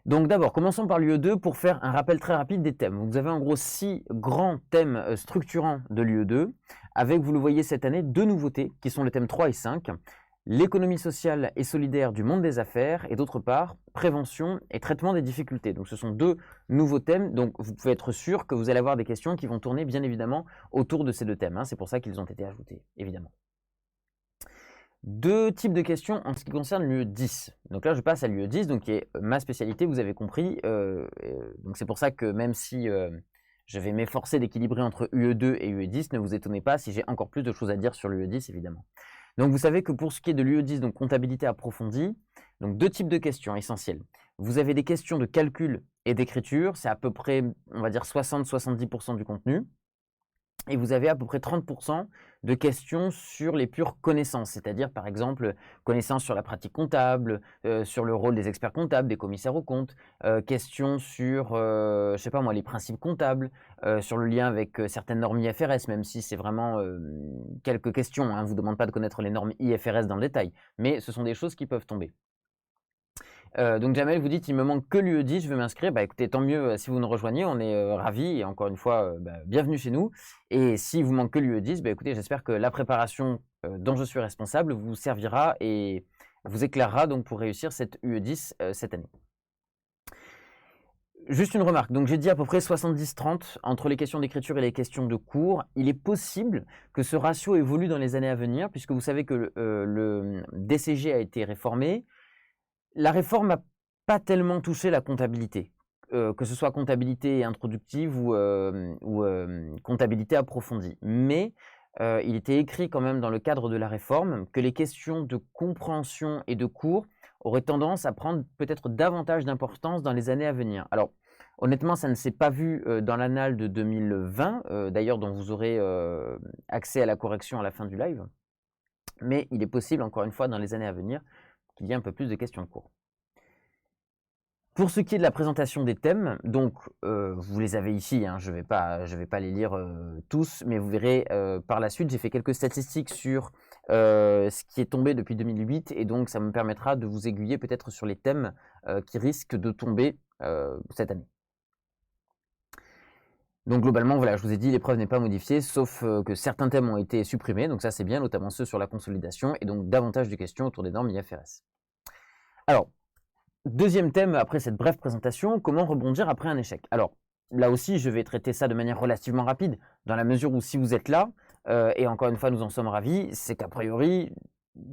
Donc d'abord, commençons par l'UE2 pour faire un rappel très rapide des thèmes. Vous avez en gros 6 grands thèmes structurants de l'UE2, avec, vous le voyez cette année, 2 nouveautés qui sont les thèmes 3 et 5. L'économie sociale et solidaire du monde des affaires et d'autre part, prévention et traitement des difficultés. Donc ce sont 2 nouveaux thèmes, donc vous pouvez être sûr que vous allez avoir des questions qui vont tourner bien évidemment autour de ces 2 thèmes. C'est pour ça qu'ils ont été ajoutés, évidemment. 2 types de questions en ce qui concerne l'UE10. Donc là, je passe à l'UE10, donc qui est ma spécialité, vous avez compris. Donc c'est pour ça que même si je vais m'efforcer d'équilibrer entre UE2 et UE10, ne vous étonnez pas si j'ai encore plus de choses à dire sur l'UE10, évidemment. Donc vous savez que pour ce qui est de l'UE10, donc comptabilité approfondie, donc 2 types de questions essentielles. Vous avez des questions de calcul et d'écriture, c'est à peu près, on va dire 60-70% du contenu. Et vous avez à peu près 30% de questions sur les pures connaissances, c'est-à-dire par exemple connaissances sur la pratique comptable, sur le rôle des experts comptables, des commissaires aux comptes, questions sur, je sais pas moi, les principes comptables, sur le lien avec certaines normes IFRS, même si c'est vraiment quelques questions, on ne vous demande pas de connaître les normes IFRS dans le détail, mais ce sont des choses qui peuvent tomber. Donc Jamel, vous dites, il me manque que l'UE10, je veux m'inscrire. Bah écoutez, tant mieux si vous nous rejoignez, on est ravis et encore une fois, bienvenue chez nous. Et s'il vous manque que l'UE10, bah écoutez, j'espère que la préparation dont je suis responsable vous servira et vous éclairera donc pour réussir cette UE10 cette année. Juste une remarque, donc j'ai dit à peu près 70-30 entre les questions d'écriture et les questions de cours. Il est possible que ce ratio évolue dans les années à venir, puisque vous savez que le DCG a été réformé. La réforme n'a pas tellement touché la comptabilité, que ce soit comptabilité introductive ou comptabilité approfondie. Mais il était écrit quand même dans le cadre de la réforme que les questions de compréhension et de cours auraient tendance à prendre peut-être davantage d'importance dans les années à venir. Alors, honnêtement, ça ne s'est pas vu dans l'annale de 2020, d'ailleurs dont vous aurez accès à la correction à la fin du live. Mais il est possible, encore une fois, dans les années à venir, qu'il y ait un peu plus de questions de cours. Pour ce qui est de la présentation des thèmes, donc vous les avez ici, je vais pas les lire tous, mais vous verrez par la suite, j'ai fait quelques statistiques sur ce qui est tombé depuis 2008 et donc ça me permettra de vous aiguiller peut-être sur les thèmes qui risquent de tomber cette année. Donc globalement, voilà, je vous ai dit, l'épreuve n'est pas modifiée, sauf que certains thèmes ont été supprimés, donc ça c'est bien, notamment ceux sur la consolidation, et donc davantage de questions autour des normes IFRS. Alors, deuxième thème, après cette brève présentation, comment rebondir après un échec? Alors, là aussi, je vais traiter ça de manière relativement rapide, dans la mesure où si vous êtes là, et encore une fois, nous en sommes ravis, c'est qu'a priori,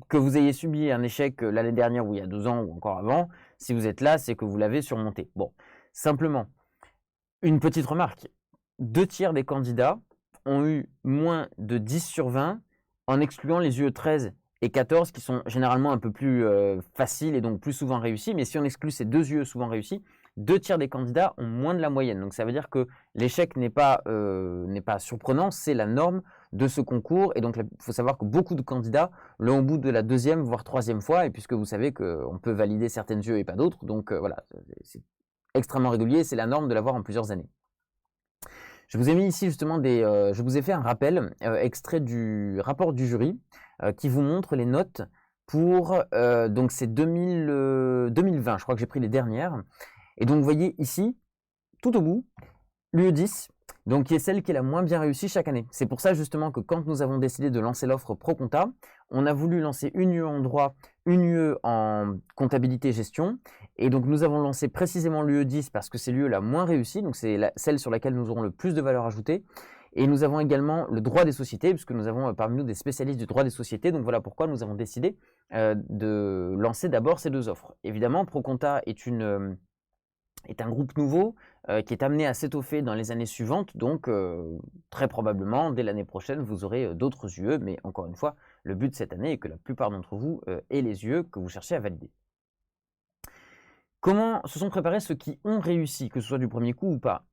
que vous ayez subi un échec l'année dernière ou il y a 2 ans ou encore avant, si vous êtes là, c'est que vous l'avez surmonté. Bon, simplement, une petite remarque, 2 tiers des candidats ont eu moins de 10 sur 20 en excluant les UE13 et 14 qui sont généralement un peu plus faciles et donc plus souvent réussis. Mais si on exclut ces 2 UE souvent réussis, 2 tiers des candidats ont moins de la moyenne. Donc ça veut dire que l'échec n'est pas surprenant, c'est la norme de ce concours. Et donc il faut savoir que beaucoup de candidats l'ont au bout de la 2e voire 3e fois. Et puisque vous savez qu'on peut valider certaines UE et pas d'autres, donc voilà, c'est extrêmement régulier, c'est la norme de l'avoir en plusieurs années. Je vous ai mis ici justement je vous ai fait un rappel extrait du rapport du jury qui vous montre les notes pour donc c'est 2020, je crois que j'ai pris les dernières. Et donc vous voyez ici, tout au bout, l'UE10, donc qui est celle qui est la moins bien réussie chaque année. C'est pour ça justement que quand nous avons décidé de lancer l'offre ProConta, on a voulu lancer une UE en droit, une UE en comptabilité gestion. Et donc nous avons lancé précisément l'UE10 parce que c'est l'UE la moins réussie, donc c'est celle sur laquelle nous aurons le plus de valeur ajoutée. Et nous avons également le droit des sociétés, puisque nous avons parmi nous des spécialistes du droit des sociétés. Donc voilà pourquoi nous avons décidé de lancer d'abord ces 2 offres. Évidemment, ProConta est un groupe nouveau qui est amené à s'étoffer dans les années suivantes. Donc très probablement, dès l'année prochaine, vous aurez d'autres UE. Mais encore une fois, le but de cette année est que la plupart d'entre vous aient les UE que vous cherchez à valider. Comment se sont préparés ceux qui ont réussi, que ce soit du premier coup ou pas?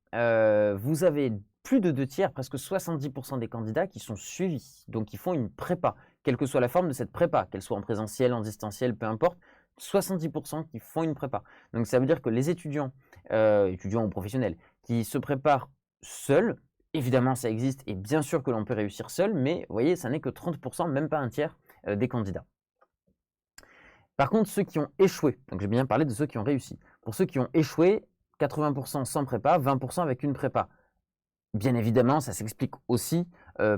Vous avez plus de 2 tiers, presque 70% des candidats qui sont suivis, donc ils font une prépa, quelle que soit la forme de cette prépa, qu'elle soit en présentiel, en distanciel, peu importe, 70% qui font une prépa. Donc ça veut dire que les étudiants ou professionnels, qui se préparent seuls, évidemment ça existe et bien sûr que l'on peut réussir seul, mais vous voyez, ça n'est que 30%, même pas un tiers des candidats. Par contre, ceux qui ont échoué, donc j'ai bien parlé de ceux qui ont réussi, pour ceux qui ont échoué, 80% sans prépa, 20% avec une prépa. Bien évidemment, ça s'explique aussi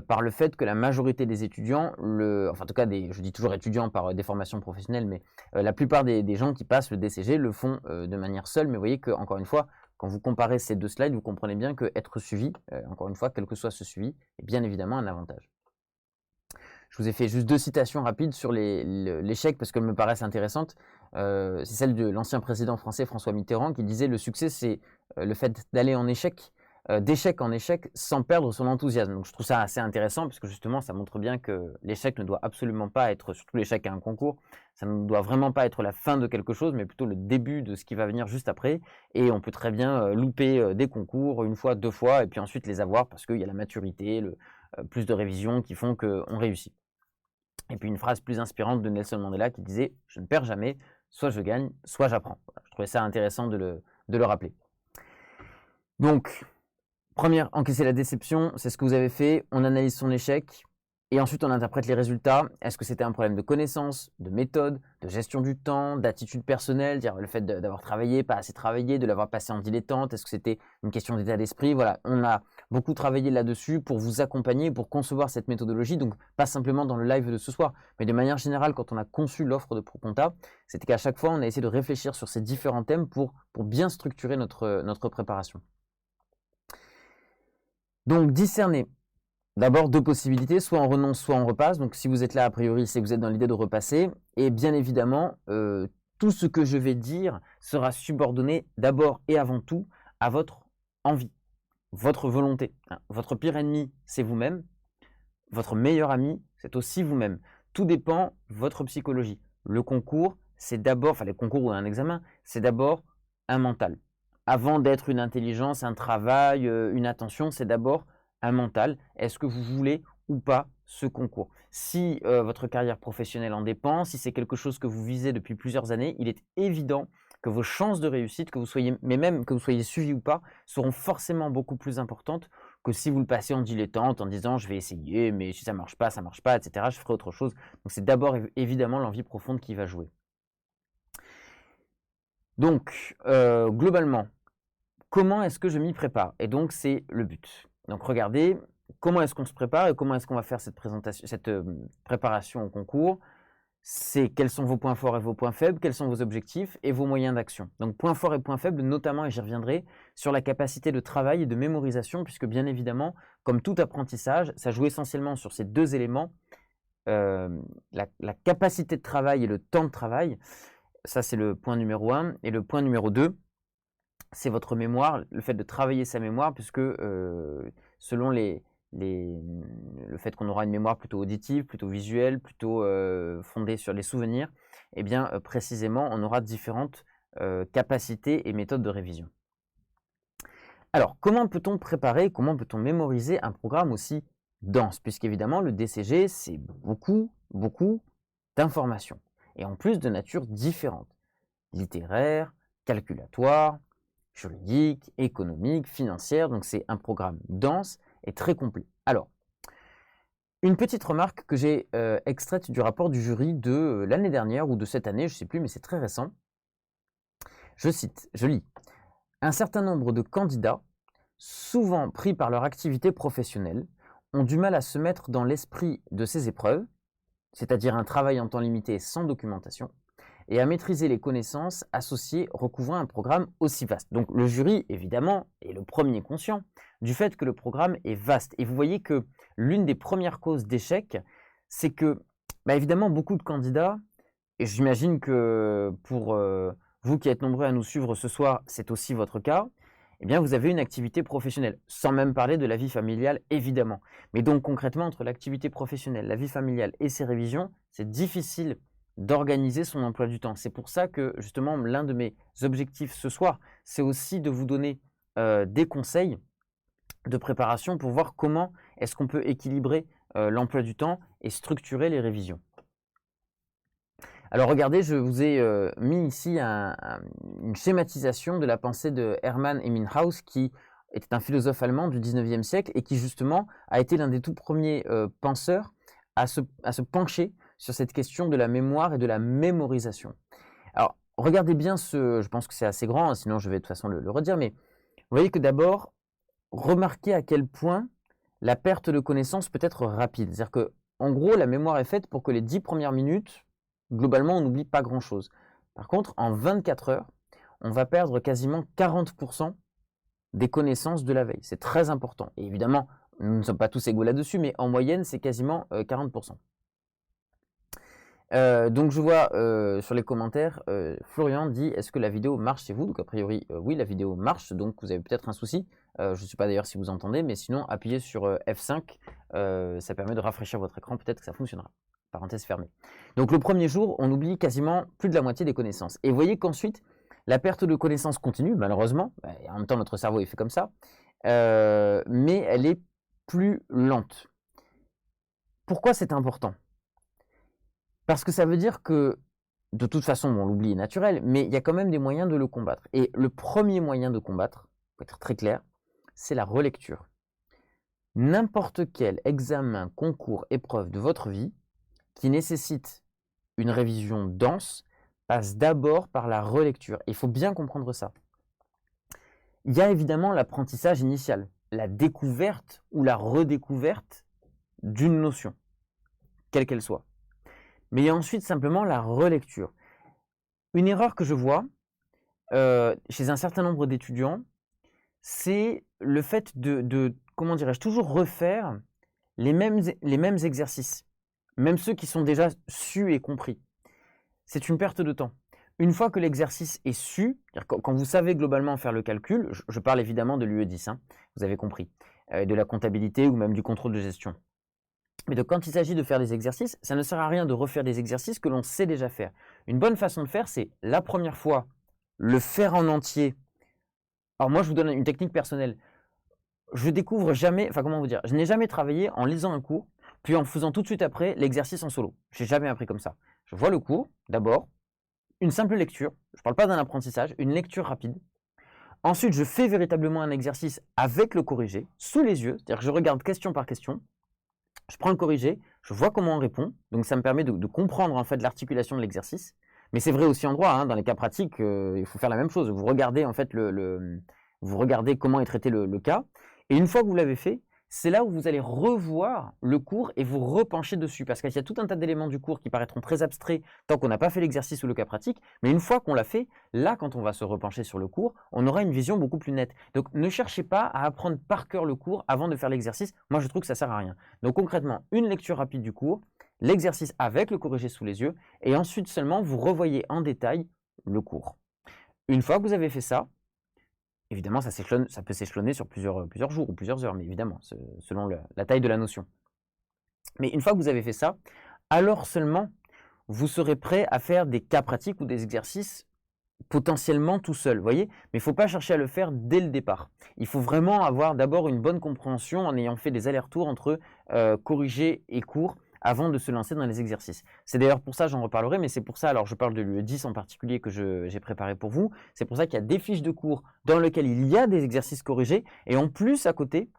par le fait que la majorité des étudiants, enfin en tout cas, je dis toujours étudiants par des formations professionnelles, mais la plupart des gens qui passent le DCG le font de manière seule. Mais vous voyez que, encore une fois, quand vous comparez ces deux slides, vous comprenez bien qu'être suivi, encore une fois, quel que soit ce suivi, est bien évidemment un avantage. Je vous ai fait juste 2 citations rapides sur l'échec parce qu'elles me paraissent intéressantes. C'est celle de l'ancien président français François Mitterrand qui disait « Le succès, c'est le fait d'aller en échec, d'échec en échec sans perdre son enthousiasme ». Donc je trouve ça assez intéressant parce que justement, ça montre bien que l'échec ne doit absolument pas être, surtout l'échec à un concours, ça ne doit vraiment pas être la fin de quelque chose, mais plutôt le début de ce qui va venir juste après. Et on peut très bien louper des concours une fois, 2 fois, et puis ensuite les avoir parce qu'il y a la maturité, plus de révisions qui font qu'on réussit. Et puis une phrase plus inspirante de Nelson Mandela qui disait « Je ne perds jamais, soit je gagne, soit j'apprends ». Voilà, je trouvais ça intéressant de le rappeler. Donc, première, encaisser la déception, c'est ce que vous avez fait. On analyse son échec et ensuite on interprète les résultats. Est-ce que c'était un problème de connaissance, de méthode, de gestion du temps, d'attitude personnelle, dire le fait d'avoir travaillé, pas assez travaillé, de l'avoir passé en dilettante, est-ce que c'était une question d'état d'esprit? Voilà, on a beaucoup travaillé là-dessus pour vous accompagner, pour concevoir cette méthodologie, donc pas simplement dans le live de ce soir, mais de manière générale, quand on a conçu l'offre de ProConta, c'était qu'à chaque fois, on a essayé de réfléchir sur ces différents thèmes pour bien structurer notre préparation. Donc, discerner. D'abord, 2 possibilités, soit on renonce, soit on repasse. Donc, si vous êtes là, a priori, c'est que vous êtes dans l'idée de repasser. Et bien évidemment, tout ce que je vais dire sera subordonné d'abord et avant tout à votre envie, votre volonté. Votre pire ennemi, c'est vous-même. Votre meilleur ami, c'est aussi vous-même. Tout dépend de votre psychologie. Le concours, c'est d'abord, enfin les concours ou un examen, c'est d'abord un mental. Avant d'être une intelligence, un travail, une attention, c'est d'abord un mental. Est-ce que vous voulez ou pas ce concours? Si votre carrière professionnelle en dépend, si c'est quelque chose que vous visez depuis plusieurs années, il est évident que vos chances de réussite, mais même que vous soyez suivi ou pas, seront forcément beaucoup plus importantes que si vous le passez en dilettante, en disant je vais essayer, mais si ça marche pas, etc., je ferai autre chose. Donc c'est d'abord évidemment l'envie profonde qui va jouer. Donc, globalement, comment est-ce que je m'y prépare? Et donc, c'est le but. Donc, regardez, comment est-ce qu'on se prépare et comment est-ce qu'on va faire cette préparation au concours? C'est quels sont vos points forts et vos points faibles, quels sont vos objectifs et vos moyens d'action. Donc, points forts et points faibles, notamment, et j'y reviendrai, sur la capacité de travail et de mémorisation, puisque bien évidemment, comme tout apprentissage, ça joue essentiellement sur ces 2 éléments, la capacité de travail et le temps de travail. Ça, c'est le point numéro 1. Et le point numéro 2, c'est votre mémoire, le fait de travailler sa mémoire, puisque selon le fait qu'on aura une mémoire plutôt auditive, plutôt visuelle, plutôt fondée sur les souvenirs, eh bien précisément, on aura différentes capacités et méthodes de révision. Alors, comment peut-on préparer, comment peut-on mémoriser un programme aussi dense? Puisqu'évidemment, le DCG, c'est beaucoup d'informations. Et en plus de nature différente. Littéraire, calculatoire, juridique, économique, financière. Donc c'est un programme dense et très complet. Alors, une petite remarque que j'ai extraite du rapport du jury de l'année dernière ou de cette année, je ne sais plus, mais c'est très récent. Je cite, je lis. Un certain nombre de candidats, souvent pris par leur activité professionnelle, ont du mal à se mettre dans l'esprit de ces épreuves, c'est-à-dire un travail en temps limité sans documentation, et à maîtriser les connaissances associées recouvrant un programme aussi vaste. Donc le jury, évidemment, est le premier conscient du fait que le programme est vaste. Et vous voyez que l'une des premières causes d'échec, c'est que, évidemment, beaucoup de candidats, et j'imagine que pour vous qui êtes nombreux à nous suivre ce soir, c'est aussi votre cas, eh bien, vous avez une activité professionnelle, sans même parler de la vie familiale, évidemment. Mais donc, concrètement, entre l'activité professionnelle, la vie familiale et ses révisions, c'est difficile d'organiser son emploi du temps. C'est pour ça que, justement, l'un de mes objectifs ce soir, c'est aussi de vous donner des conseils de préparation pour voir comment est-ce qu'on peut équilibrer l'emploi du temps et structurer les révisions. Alors regardez, je vous ai mis ici une schématisation de la pensée de Hermann Ebbinghaus, qui était un philosophe allemand du 19e siècle et qui justement a été l'un des tout premiers penseurs à se pencher sur cette question de la mémoire et de la mémorisation. Alors regardez bien je pense que c'est assez grand, hein, sinon je vais de toute façon le redire, mais vous voyez que d'abord, remarquez à quel point la perte de connaissance peut être rapide. C'est-à-dire que, en gros, la mémoire est faite pour que les 10 premières minutes, globalement, on n'oublie pas grand-chose. Par contre, en 24 heures, on va perdre quasiment 40% des connaissances de la veille. C'est très important. Et évidemment, nous ne sommes pas tous égaux là-dessus, mais en moyenne, c'est quasiment 40%. Donc je vois sur les commentaires, Florian dit: «Est-ce que la vidéo marche chez vous?» Donc a priori, oui, la vidéo marche, donc vous avez peut-être un souci. Je ne sais pas d'ailleurs si vous entendez, mais sinon appuyez sur F5, ça permet de rafraîchir votre écran, peut-être que ça fonctionnera. Parenthèse fermée. Donc le premier jour, on oublie quasiment plus de la moitié des connaissances. Et vous voyez qu'ensuite, la perte de connaissances continue, malheureusement, et en même temps notre cerveau est fait comme ça, mais elle est plus lente. Pourquoi c'est important? Parce que ça veut dire que, de toute façon, bon, l'oubli est naturel, mais il y a quand même des moyens de le combattre. Et le premier moyen de combattre, pour être très clair, c'est la relecture. N'importe quel examen, concours, épreuve de votre vie qui nécessite une révision dense passe d'abord par la relecture. Il faut bien comprendre ça. Il y a évidemment l'apprentissage initial, la découverte ou la redécouverte d'une notion, quelle qu'elle soit. Mais il y a ensuite simplement la relecture. Une erreur que je vois chez un certain nombre d'étudiants, c'est le fait de comment dirais-je, toujours refaire les mêmes exercices, même ceux qui sont déjà sus et compris. C'est une perte de temps. Une fois que l'exercice est su, quand vous savez globalement faire le calcul, je parle évidemment de l'UE10, hein, vous avez compris, de la comptabilité ou même du contrôle de gestion. Mais donc, quand il s'agit de faire des exercices, ça ne sert à rien de refaire des exercices que l'on sait déjà faire. Une bonne façon de faire, c'est la première fois, le faire en entier. Alors moi, je vous donne une technique personnelle. Je découvre jamais, enfin comment vous dire, je n'ai jamais travaillé en lisant un cours, puis en faisant tout de suite après l'exercice en solo. Je n'ai jamais appris comme ça. Je vois le cours, d'abord, une simple lecture, je ne parle pas d'un apprentissage, une lecture rapide. Ensuite, je fais véritablement un exercice avec le corrigé, sous les yeux, c'est-à-dire que je regarde question par question. Je prends le corrigé, je vois comment on répond, donc ça me permet de comprendre en fait l'articulation de l'exercice. Mais c'est vrai aussi en droit, hein, dans les cas pratiques, il faut faire la même chose. Vous regardez en fait vous regardez comment est traité le cas, et une fois que vous l'avez fait, c'est là où vous allez revoir le cours et vous repencher dessus, parce qu'il y a tout un tas d'éléments du cours qui paraîtront très abstraits tant qu'on n'a pas fait l'exercice ou le cas pratique, mais une fois qu'on l'a fait, là quand on va se repencher sur le cours, on aura une vision beaucoup plus nette. Donc ne cherchez pas à apprendre par cœur le cours avant de faire l'exercice, moi je trouve que ça sert à rien. Donc concrètement, une lecture rapide du cours, l'exercice avec le corrigé sous les yeux, et ensuite seulement vous revoyez en détail le cours. Une fois que vous avez fait ça, évidemment, ça peut s'échelonner sur plusieurs jours ou plusieurs heures, mais évidemment, selon la taille de la notion. Mais une fois que vous avez fait ça, alors seulement, vous serez prêt à faire des cas pratiques ou des exercices potentiellement tout seul, voyez? Mais il ne faut pas chercher à le faire dès le départ. Il faut vraiment avoir d'abord une bonne compréhension en ayant fait des allers-retours entre corriger et cours avant de se lancer dans les exercices. C'est d'ailleurs pour ça, j'en reparlerai, mais c'est pour ça, alors je parle de l'UE10 en particulier que j'ai préparé pour vous, c'est pour ça qu'il y a des fiches de cours dans lesquelles il y a des exercices corrigés, et en plus, à côté,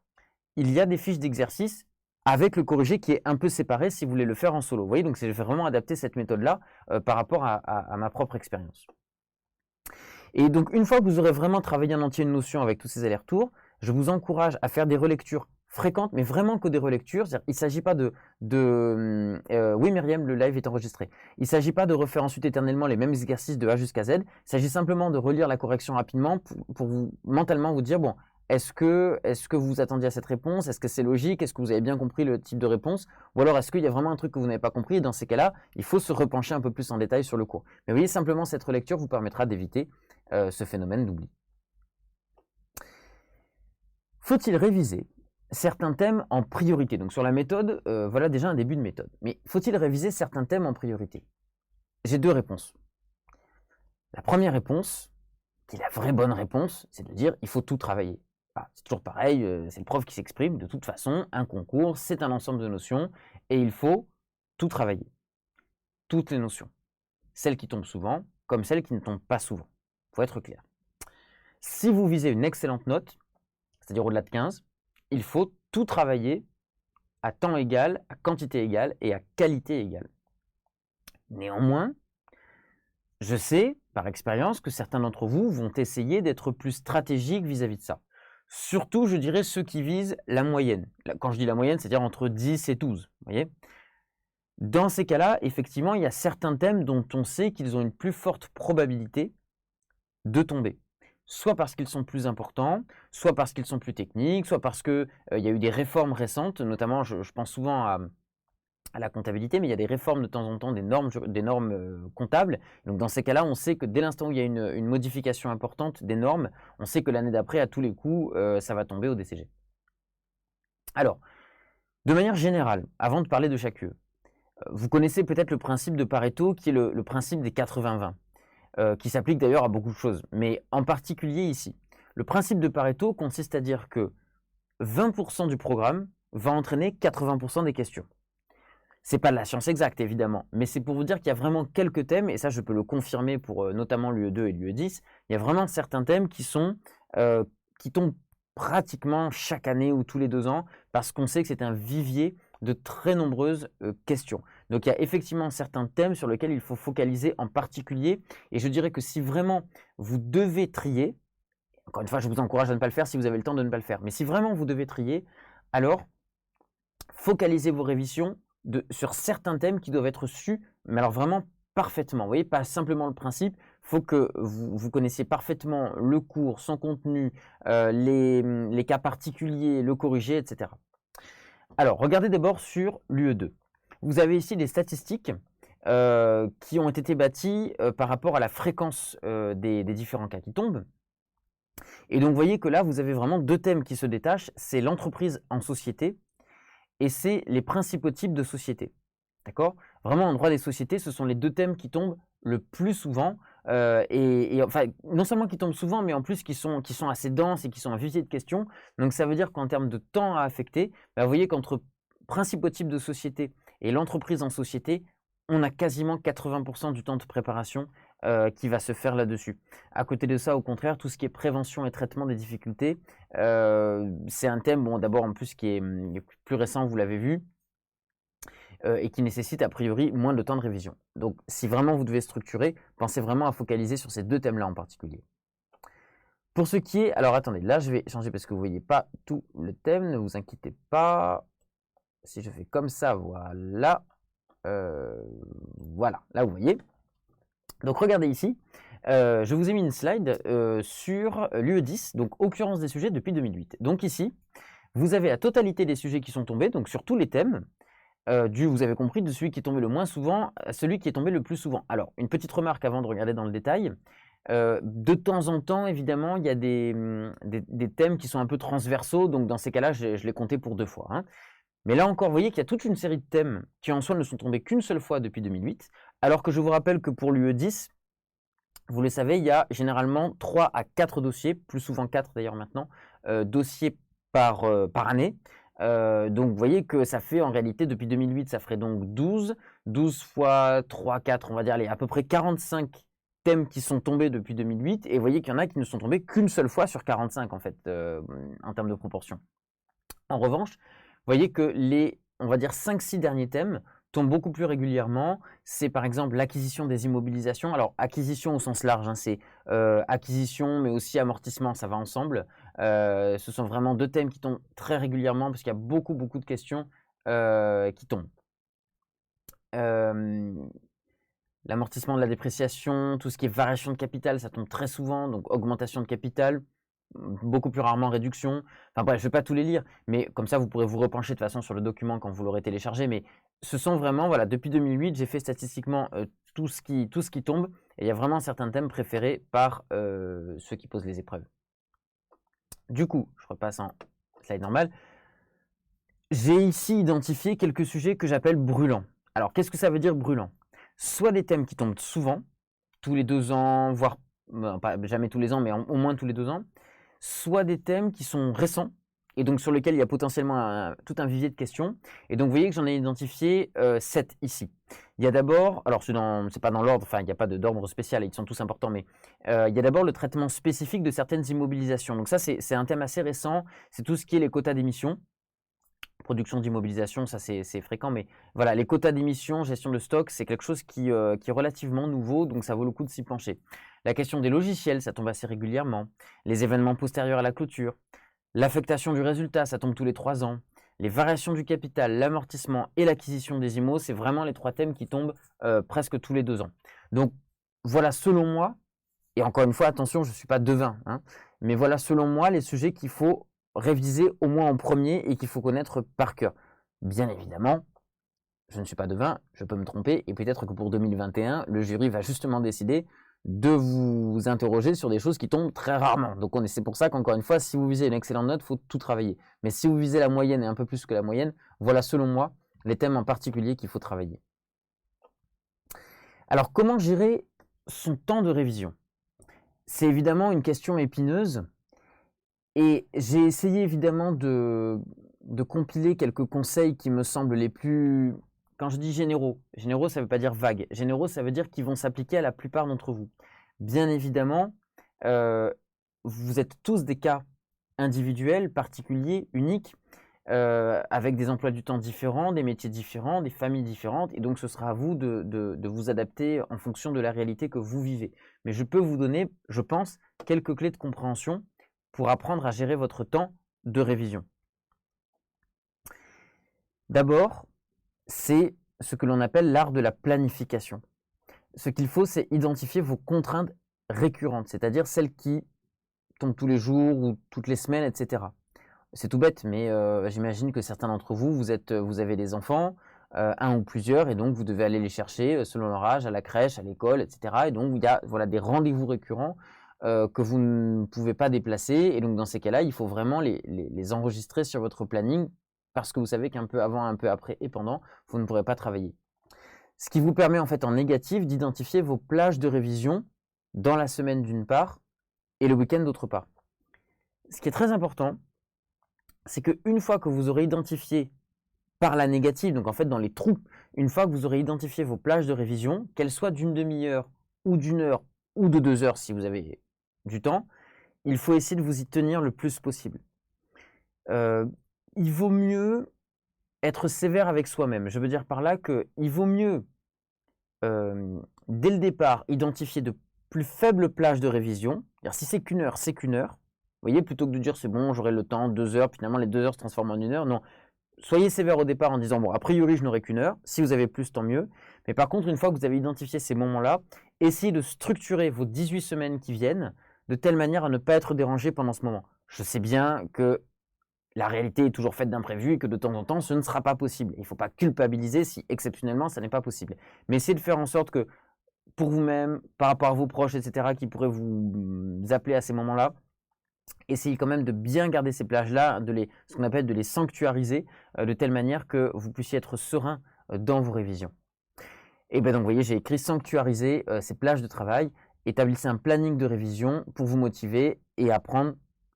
il y a des fiches d'exercices avec le corrigé qui est un peu séparé si vous voulez le faire en solo. Vous voyez, donc j'ai vraiment adapté cette méthode-là par rapport à ma propre expérience. Et donc, une fois que vous aurez vraiment travaillé en entier une notion avec tous ces allers-retours, je vous encourage à faire des relectures fréquentes, mais vraiment que des relectures. Il ne s'agit pas oui, Myriam, le live est enregistré. Il ne s'agit pas de refaire ensuite éternellement les mêmes exercices de A jusqu'à Z. Il s'agit simplement de relire la correction rapidement pour vous, mentalement vous dire, bon, est-ce que vous vous attendiez à cette réponse? Est-ce que c'est logique? Est-ce que vous avez bien compris le type de réponse? Ou alors est-ce qu'il y a vraiment un truc que vous n'avez pas compris? Et dans ces cas-là, il faut se repencher un peu plus en détail sur le cours. Mais vous voyez, simplement cette relecture vous permettra d'éviter ce phénomène d'oubli. Faut-il réviser certains thèmes en priorité? Donc sur la méthode, voilà déjà un début de méthode. Mais faut-il réviser certains thèmes en priorité? J'ai deux réponses. La première réponse, qui est la vraie bonne réponse, c'est de dire il faut tout travailler. Ah, c'est toujours pareil, c'est le prof qui s'exprime. De toute façon, un concours, c'est un ensemble de notions et il faut tout travailler. Toutes les notions. Celles qui tombent souvent, comme celles qui ne tombent pas souvent. Il faut être clair. Si vous visez une excellente note, c'est-à-dire au-delà de 15, il faut tout travailler à temps égal, à quantité égale et à qualité égale. Néanmoins, je sais, par expérience, que certains d'entre vous vont essayer d'être plus stratégiques vis-à-vis de ça. Surtout, je dirais, ceux qui visent la moyenne. Quand je dis la moyenne, c'est-à-dire entre 10 et 12, vous voyez? Dans ces cas-là, effectivement, il y a certains thèmes dont on sait qu'ils ont une plus forte probabilité de tomber. Soit parce qu'ils sont plus importants, soit parce qu'ils sont plus techniques, soit parce qu'il y a eu des réformes récentes, notamment je pense souvent à la comptabilité, mais il y a des réformes de temps en temps des normes comptables. Donc dans ces cas-là, on sait que dès l'instant où il y a une modification importante des normes, on sait que l'année d'après, à tous les coups, ça va tomber au DCG. Alors, de manière générale, avant de parler de chaque UE, vous connaissez peut-être le principe de Pareto, qui est le principe des 80-20. Qui s'applique d'ailleurs à beaucoup de choses, mais en particulier ici. Le principe de Pareto consiste à dire que 20% du programme va entraîner 80% des questions. C'est pas de la science exacte évidemment, mais c'est pour vous dire qu'il y a vraiment quelques thèmes, et ça je peux le confirmer pour notamment l'UE2 et l'UE10, il y a vraiment certains thèmes qui tombent pratiquement chaque année ou tous les 2 ans, parce qu'on sait que c'est un vivier de très nombreuses questions. Donc il y a effectivement certains thèmes sur lesquels il faut focaliser en particulier, et je dirais que si vraiment vous devez trier, encore une fois je vous encourage à ne pas le faire si vous avez le temps de ne pas le faire, mais si vraiment vous devez trier, alors focalisez vos révisions sur certains thèmes qui doivent être su, mais alors vraiment parfaitement. Vous voyez, pas simplement le principe, il faut que vous connaissiez parfaitement le cours, son contenu, les cas particuliers, le corriger, etc. Alors, regardez d'abord sur l'UE2. Vous avez ici des statistiques qui ont été bâties par rapport à la fréquence des différents cas qui tombent. Et donc, vous voyez que là, vous avez vraiment 2 thèmes qui se détachent, c'est l'entreprise en société et c'est les principaux types de sociétés. D'accord? Vraiment, en droit des sociétés, ce sont les 2 thèmes qui tombent le plus souvent, enfin, non seulement qui tombent souvent, mais en plus qui sont assez denses et qui sont un vivier de questions. Donc ça veut dire qu'en termes de temps à affecter, vous voyez qu'entre principaux types de sociétés et l'entreprise en société, on a quasiment 80% du temps de préparation qui va se faire là-dessus. À côté de ça, au contraire, tout ce qui est prévention et traitement des difficultés, c'est un thème, bon, d'abord en plus qui est plus récent, vous l'avez vu, et qui nécessite a priori moins de temps de révision. Donc si vraiment vous devez structurer, pensez vraiment à focaliser sur ces 2 thèmes-là en particulier. Pour ce qui est, alors attendez, là je vais changer parce que vous ne voyez pas tout le thème, ne vous inquiétez pas. Si je fais comme ça, voilà. Voilà, là vous voyez. Donc regardez ici, je vous ai mis une slide sur l'UE10, donc occurrence des sujets depuis 2008. Donc ici, vous avez la totalité des sujets qui sont tombés, donc sur tous les thèmes, vous avez compris, de celui qui est tombé le moins souvent à celui qui est tombé le plus souvent. Alors, une petite remarque avant de regarder dans le détail. De temps en temps, évidemment, il y a des thèmes qui sont un peu transversaux, donc dans ces cas-là, je l'ai compté pour 2 fois. Hein. Mais là encore, vous voyez qu'il y a toute une série de thèmes qui en soi ne sont tombés qu'une seule fois depuis 2008, alors que je vous rappelle que pour l'UE10, vous le savez, il y a généralement 3 à 4 dossiers, plus souvent 4 d'ailleurs maintenant, dossiers par année. Donc vous voyez que ça fait en réalité depuis 2008, ça ferait donc 12 fois 3, 4, on va dire, à peu près 45 thèmes qui sont tombés depuis 2008, et vous voyez qu'il y en a qui ne sont tombés qu'une seule fois sur 45 en fait, en termes de proportion. En revanche, vous voyez que on va dire 5-6 derniers thèmes tombent beaucoup plus régulièrement. C'est par exemple l'acquisition des immobilisations. Alors acquisition au sens large, hein, c'est acquisition mais aussi amortissement, ça va ensemble. Ce sont vraiment 2 thèmes qui tombent très régulièrement parce qu'il y a beaucoup de questions qui tombent. L'amortissement de la dépréciation, tout ce qui est variation de capital, ça tombe très souvent, donc augmentation de capital, beaucoup plus rarement réduction. Enfin bref, je ne vais pas tous les lire, mais comme ça vous pourrez vous repencher de toute façon sur le document quand vous l'aurez téléchargé. Mais ce sont vraiment, voilà, depuis 2008, j'ai fait statistiquement tout ce qui tombe, et il y a vraiment certains thèmes préférés par ceux qui posent les épreuves. Du coup, je repasse en slide normal. J'ai ici identifié quelques sujets que j'appelle brûlants. Alors, qu'est-ce que ça veut dire brûlant? Soit des thèmes qui tombent souvent, tous les 2 ans, voire pas jamais tous les ans, mais au moins tous les 2 ans, soit des thèmes qui sont récents, et donc sur lesquels il y a potentiellement tout un vivier de questions. Et donc vous voyez que j'en ai identifié 7 ici. Il y a d'abord, alors c'est pas dans l'ordre, enfin il n'y a pas d'ordre spécial, ils sont tous importants, mais il y a d'abord le traitement spécifique de certaines immobilisations. Donc ça c'est un thème assez récent, c'est tout ce qui est les quotas d'émission. production d'immobilisation, ça c'est fréquent, mais voilà, les quotas d'émissions, gestion de stock, c'est quelque chose qui est relativement nouveau, donc ça vaut le coup de s'y pencher. La question des logiciels, ça tombe assez régulièrement. Les événements postérieurs à la clôture. L'affectation du résultat, ça tombe tous les 3 ans. Les variations du capital, l'amortissement et l'acquisition des IMO, c'est vraiment les 3 thèmes qui tombent presque tous les 2 ans. Donc voilà, selon moi, et encore une fois, attention, je ne suis pas devin, hein, mais voilà, selon moi, les sujets qu'il faut réviser au moins en premier et qu'il faut connaître par cœur. Bien évidemment, je ne suis pas devin, je peux me tromper, et peut-être que pour 2021, le jury va justement décider de vous interroger sur des choses qui tombent très rarement. Donc c'est pour ça qu'encore une fois, si vous visez une excellente note, il faut tout travailler. Mais si vous visez la moyenne et un peu plus que la moyenne, voilà selon moi les thèmes en particulier qu'il faut travailler. Alors comment gérer son temps de révision? C'est évidemment une question épineuse et j'ai essayé évidemment de compiler quelques conseils qui me semblent les plus... Quand je dis généraux ça ne veut pas dire vague. Généraux, ça veut dire qu'ils vont s'appliquer à la plupart d'entre vous. Bien évidemment, vous êtes tous des cas individuels, particuliers, uniques, avec des emplois du temps différents, des métiers différents, des familles différentes, et donc ce sera à vous de vous adapter en fonction de la réalité que vous vivez. Mais je peux vous donner, je pense, quelques clés de compréhension pour apprendre à gérer votre temps de révision. D'abord, c'est ce que l'on appelle l'art de la planification. Ce qu'il faut, c'est identifier vos contraintes récurrentes, c'est-à-dire celles qui tombent tous les jours ou toutes les semaines, etc. C'est tout bête, mais j'imagine que certains d'entre vous, vous avez des enfants, un ou plusieurs, et donc vous devez aller les chercher selon leur âge, à la crèche, à l'école, etc. Et donc il y a voilà, des rendez-vous récurrents que vous ne pouvez pas déplacer. Et donc dans ces cas-là, il faut vraiment les enregistrer sur votre planning parce que vous savez qu'un peu avant, un peu après et pendant, vous ne pourrez pas travailler. Ce qui vous permet en fait en négatif d'identifier vos plages de révision dans la semaine d'une part et le week-end d'autre part. Ce qui est très important, c'est qu'une fois que vous aurez identifié par la négative, donc en fait dans les trous, une fois que vous aurez identifié vos plages de révision, qu'elles soient d'une demi-heure ou d'une heure ou de 2 heures si vous avez du temps, il faut essayer de vous y tenir le plus possible. Il vaut mieux être sévère avec soi-même. Je veux dire par là qu'il vaut mieux, dès le départ, identifier de plus faibles plages de révision. Si c'est qu'une heure, c'est qu'une heure. Vous voyez, plutôt que de dire c'est bon, j'aurai le temps, 2 heures, finalement les 2 heures se transforment en 1 heure. Non, soyez sévère au départ en disant bon, a priori je n'aurai qu'1 heure. Si vous avez plus, tant mieux. Mais par contre, une fois que vous avez identifié ces moments-là, essayez de structurer vos 18 semaines qui viennent de telle manière à ne pas être dérangé pendant ce moment. Je sais bien que la réalité est toujours faite d'imprévus et que de temps en temps, ce ne sera pas possible. Il ne faut pas culpabiliser si exceptionnellement, ça n'est pas possible. Mais essayez de faire en sorte que pour vous-même, par rapport à vos proches, etc., qui pourraient vous appeler à ces moments-là, essayez quand même de bien garder ces plages-là, ce qu'on appelle de les sanctuariser, de telle manière que vous puissiez être serein dans vos révisions. Et bien donc, vous voyez, j'ai écrit sanctuariser ces plages de travail, établissez un planning de révision pour vous motiver et apprendre,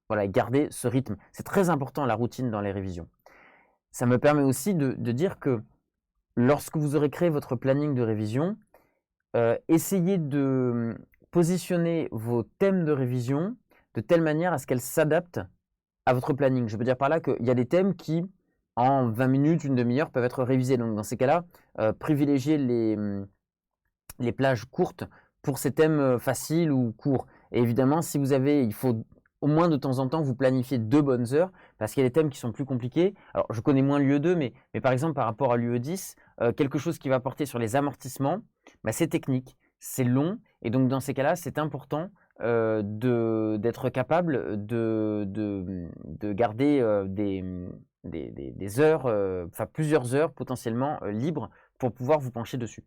voilà, garder ce rythme. C'est très important la routine dans les révisions. Ça me permet aussi de dire que lorsque vous aurez créé votre planning de révision, essayez de positionner vos thèmes de révision de telle manière à ce qu'elles s'adaptent à votre planning. Je veux dire par là qu'il y a des thèmes qui, en 20 minutes, une demi-heure, peuvent être révisés. Donc dans ces cas-là, privilégiez les plages courtes pour ces thèmes faciles ou courts. Et évidemment, si vous avez, il faut au moins de temps en temps vous planifier 2 bonnes heures parce qu'il y a des thèmes qui sont plus compliqués. Alors je connais moins l'UE2, mais par exemple par rapport à l'UE10, quelque chose qui va porter sur les amortissements, c'est technique, c'est long, et donc dans ces cas-là, c'est important d'être capable de garder des heures, plusieurs heures potentiellement libres pour pouvoir vous pencher dessus.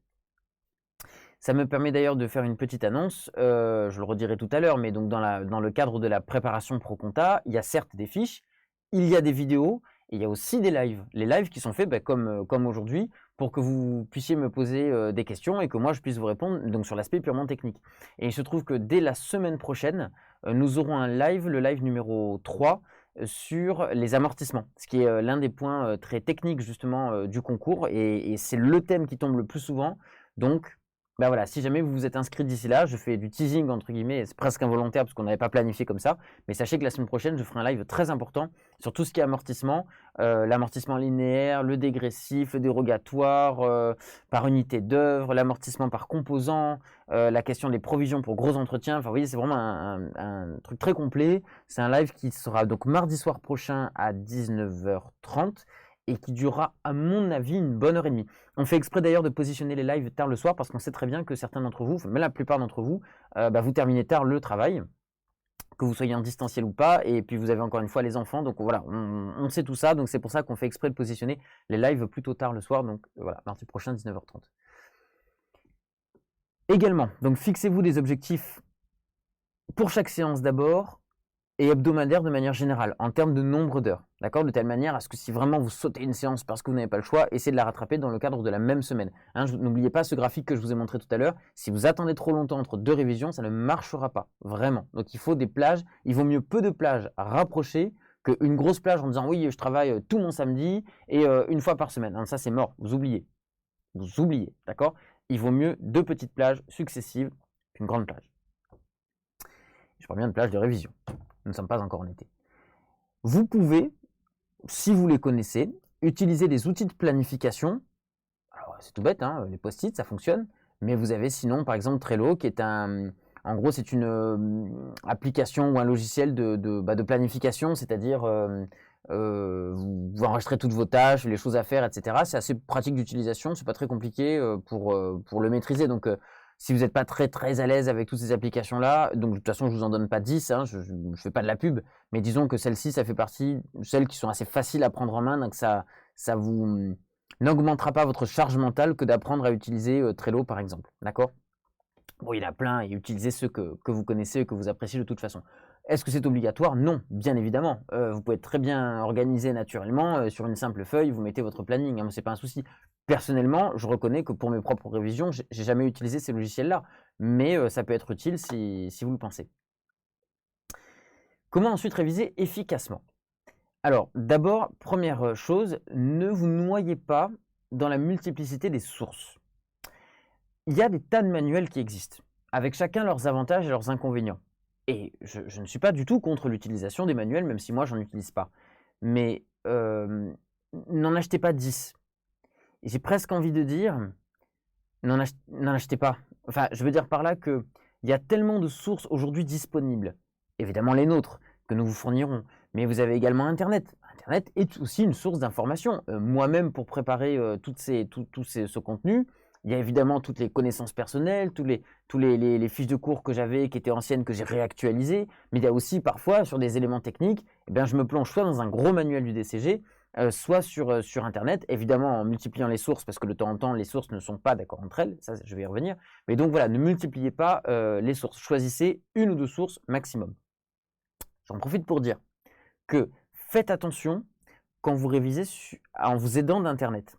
Ça me permet d'ailleurs de faire une petite annonce, je le redirai tout à l'heure, mais donc dans le cadre de la préparation pro-compta, il y a certes des fiches, il y a des vidéos, et il y a aussi des lives. Les lives qui sont faits comme aujourd'hui, pour que vous puissiez me poser des questions et que moi je puisse vous répondre donc sur l'aspect purement technique. Et il se trouve que dès la semaine prochaine, nous aurons un live, le live numéro 3, sur les amortissements, ce qui est l'un des points très techniques justement du concours, et c'est le thème qui tombe le plus souvent. Donc bah voilà, si jamais vous vous êtes inscrit d'ici là, je fais du teasing entre guillemets, c'est presque involontaire parce qu'on n'avait pas planifié comme ça, mais sachez que la semaine prochaine, je ferai un live très important sur tout ce qui est amortissement, l'amortissement linéaire, le dégressif, le dérogatoire, par unité d'œuvre, l'amortissement par composant, la question des provisions pour gros entretiens. Enfin, vous voyez, c'est vraiment un truc très complet. C'est un live qui sera donc mardi soir prochain à 19h30 et qui durera, à mon avis, une bonne heure et demie. On fait exprès d'ailleurs de positionner les lives tard le soir parce qu'on sait très bien que certains d'entre vous, mais la plupart d'entre vous, vous terminez tard le travail, que vous soyez en distanciel ou pas, et puis vous avez encore une fois les enfants, donc voilà, on sait tout ça, donc c'est pour ça qu'on fait exprès de positionner les lives plutôt tard le soir, donc voilà, mardi prochain 19h30. Également, donc fixez-vous des objectifs pour chaque séance d'abord, et hebdomadaire de manière générale, en termes de nombre d'heures, d'accord? De telle manière à ce que si vraiment vous sautez une séance parce que vous n'avez pas le choix, essayez de la rattraper dans le cadre de la même semaine. Hein, n'oubliez pas ce graphique que je vous ai montré tout à l'heure. Si vous attendez trop longtemps entre deux révisions, ça ne marchera pas, vraiment. Donc il faut des plages, il vaut mieux peu de plages rapprochées qu'une grosse plage en disant oui, je travaille tout mon samedi et une fois par semaine. Hein, ça c'est mort, vous oubliez, d'accord? Il vaut mieux deux petites plages successives qu'une grande plage. Je parle bien de plage de révision. Nous ne sommes pas encore en été. Vous pouvez, si vous les connaissez, utiliser des outils de planification. Alors, c'est tout bête, hein, les post-it, ça fonctionne. Mais vous avez sinon, par exemple, Trello, qui est en gros, c'est une application ou un logiciel de planification, c'est-à-dire vous enregistrez toutes vos tâches, les choses à faire, etc. C'est assez pratique d'utilisation, c'est pas très compliqué pour le maîtriser. Donc, si vous n'êtes pas très à l'aise avec toutes ces applications-là, donc de toute façon, je ne vous en donne pas 10, hein, je ne fais pas de la pub, mais disons que celle-ci, ça fait partie de celles qui sont assez faciles à prendre en main, donc ça vous n'augmentera pas votre charge mentale que d'apprendre à utiliser Trello, par exemple. D'accord? Bon, il y en a plein, et utilisez ceux que vous connaissez et que vous appréciez de toute façon. Est-ce que c'est obligatoire? Non, bien évidemment. Vous pouvez être très bien organisé naturellement. Sur une simple feuille, vous mettez votre planning, hein, ce n'est pas un souci. Personnellement, je reconnais que pour mes propres révisions, j'ai jamais utilisé ces logiciels-là. Mais ça peut être utile si vous le pensez. Comment ensuite réviser efficacement? Alors, d'abord, première chose, ne vous noyez pas dans la multiplicité des sources. Il y a des tas de manuels qui existent, avec chacun leurs avantages et leurs inconvénients. Et je ne suis pas du tout contre l'utilisation des manuels, même si moi, j'en utilise pas. Mais n'en achetez pas 10. J'ai presque envie de dire, n'en achetez pas. Enfin, je veux dire par là qu'il y a tellement de sources aujourd'hui disponibles. Évidemment les nôtres, que nous vous fournirons. Mais vous avez également Internet. Internet est aussi une source d'information. Moi-même, pour préparer tout ce contenu, il y a évidemment toutes les connaissances personnelles, tous les fiches de cours que j'avais, qui étaient anciennes, que j'ai réactualisées. Mais il y a aussi parfois, sur des éléments techniques, je me plonge soit dans un gros manuel du DCG, soit sur Internet, évidemment en multipliant les sources, parce que de temps en temps, les sources ne sont pas d'accord entre elles, ça je vais y revenir. Mais donc voilà, ne multipliez pas les sources, choisissez une ou deux sources maximum. J'en profite pour dire que faites attention quand vous révisez en vous aidant d'Internet.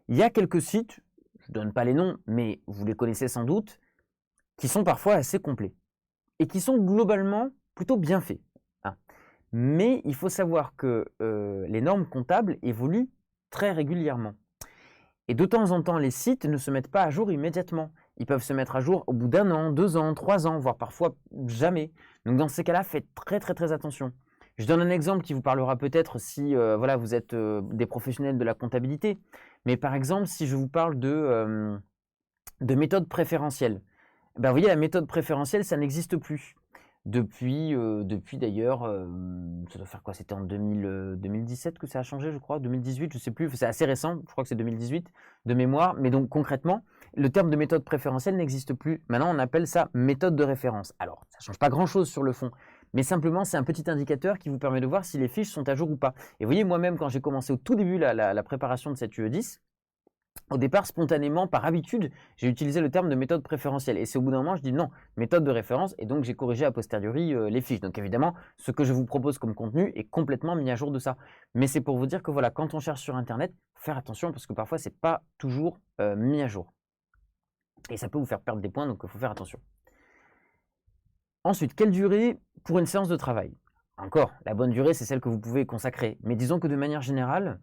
Il y a quelques sites, je ne donne pas les noms, mais vous les connaissez sans doute, qui sont parfois assez complets et qui sont globalement plutôt bien faits. Hein. Mais il faut savoir que les normes comptables évoluent très régulièrement. Et de temps en temps, les sites ne se mettent pas à jour immédiatement. Ils peuvent se mettre à jour au bout d'1 an, 2 ans, 3 ans, voire parfois jamais. Donc dans ces cas-là, faites très attention. Je donne un exemple qui vous parlera peut-être si vous êtes des professionnels de la comptabilité. Mais par exemple, si je vous parle de méthode préférentielle, vous voyez, la méthode préférentielle, ça n'existe plus. Depuis d'ailleurs, ça doit faire quoi? C'était en 2017 que ça a changé, je crois, 2018, je ne sais plus, c'est assez récent, je crois que c'est 2018 de mémoire. Mais donc concrètement, le terme de méthode préférentielle n'existe plus. Maintenant, on appelle ça méthode de référence. Alors, ça ne change pas grand-chose sur le fond. Mais simplement, c'est un petit indicateur qui vous permet de voir si les fiches sont à jour ou pas. Et vous voyez, moi-même, quand j'ai commencé au tout début la préparation de cette UE10, au départ, spontanément, par habitude, j'ai utilisé le terme de méthode préférentielle. Et c'est au bout d'un moment, je dis non, méthode de référence. Et donc, j'ai corrigé a posteriori les fiches. Donc, évidemment, ce que je vous propose comme contenu est complètement mis à jour de ça. Mais c'est pour vous dire que voilà, quand on cherche sur Internet, faut faire attention parce que parfois, ce n'est pas toujours mis à jour. Et ça peut vous faire perdre des points, donc il faut faire attention. Ensuite, quelle durée pour une séance de travail? Encore, la bonne durée, c'est celle que vous pouvez consacrer. Mais disons que de manière générale,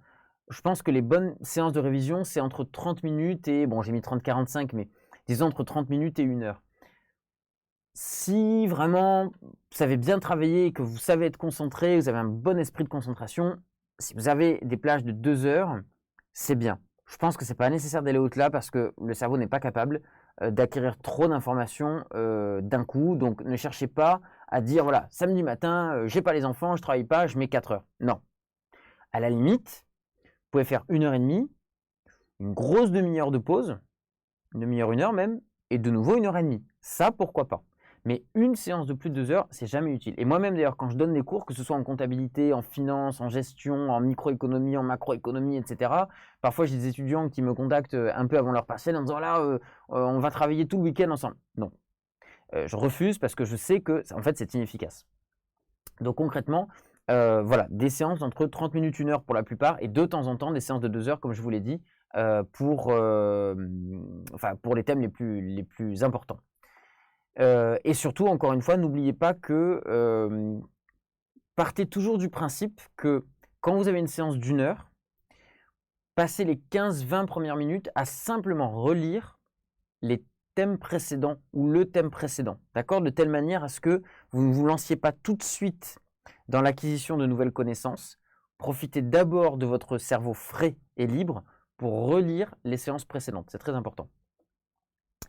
je pense que les bonnes séances de révision, c'est entre 30 minutes et, bon, j'ai mis 30-45, mais disons entre 30 minutes et 1 heure. Si vraiment vous savez bien travailler et que vous savez être concentré, vous avez un bon esprit de concentration, si vous avez des plages de 2 heures, c'est bien. Je pense que c'est pas nécessaire d'aller au-delà parce que le cerveau n'est pas capable d'acquérir trop d'informations d'un coup. Donc ne cherchez pas à dire voilà, samedi matin, j'ai pas les enfants, je travaille pas, je mets 4 heures. Non. À la limite, vous pouvez faire 1h30, une grosse demi-heure de pause, une demi-heure, 1 heure même, et de nouveau 1h30. Ça, pourquoi pas. Mais une séance de plus de 2 heures, c'est jamais utile. Et moi-même, d'ailleurs, quand je donne des cours, que ce soit en comptabilité, en finance, en gestion, en microéconomie, en macroéconomie, etc., parfois j'ai des étudiants qui me contactent un peu avant leur partiel en disant là, on va travailler tout le week-end ensemble. Non. Je refuse parce que je sais que, en fait, c'est inefficace. Donc concrètement, voilà, des séances entre 30 minutes, 1 heure pour la plupart, et de temps en temps, des séances de 2 heures, comme je vous l'ai dit, pour les thèmes les plus importants. Et surtout, encore une fois, n'oubliez pas que partez toujours du principe que quand vous avez une séance d'1 heure, passez les 15-20 premières minutes à simplement relire les thèmes précédents ou le thème précédent, d'accord? De telle manière à ce que vous ne vous lanciez pas tout de suite dans l'acquisition de nouvelles connaissances. Profitez d'abord de votre cerveau frais et libre pour relire les séances précédentes. C'est très important.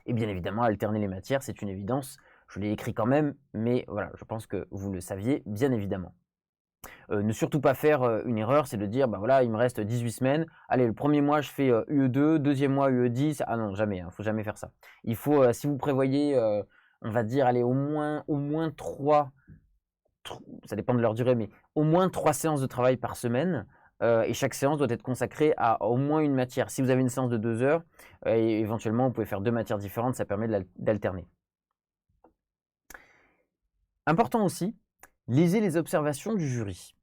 Et bien évidemment, alterner les matières, c'est une évidence. Je l'ai écrit quand même, mais voilà, je pense que vous le saviez, bien évidemment. Ne surtout pas faire une erreur, c'est de dire, bah voilà, il me reste 18 semaines. Allez, le premier mois, je fais UE2, deuxième mois, UE10. Ah non, jamais, faut jamais faire ça. Il faut, si vous prévoyez, on va dire, allez, au moins 3, ça dépend de leur durée, mais au moins 3 séances de travail par semaine. Et chaque séance doit être consacrée à au moins une matière. Si vous avez une séance de 2 heures, et éventuellement, vous pouvez faire 2 matières différentes, ça permet d'alterner. Important aussi, lisez les observations du jury.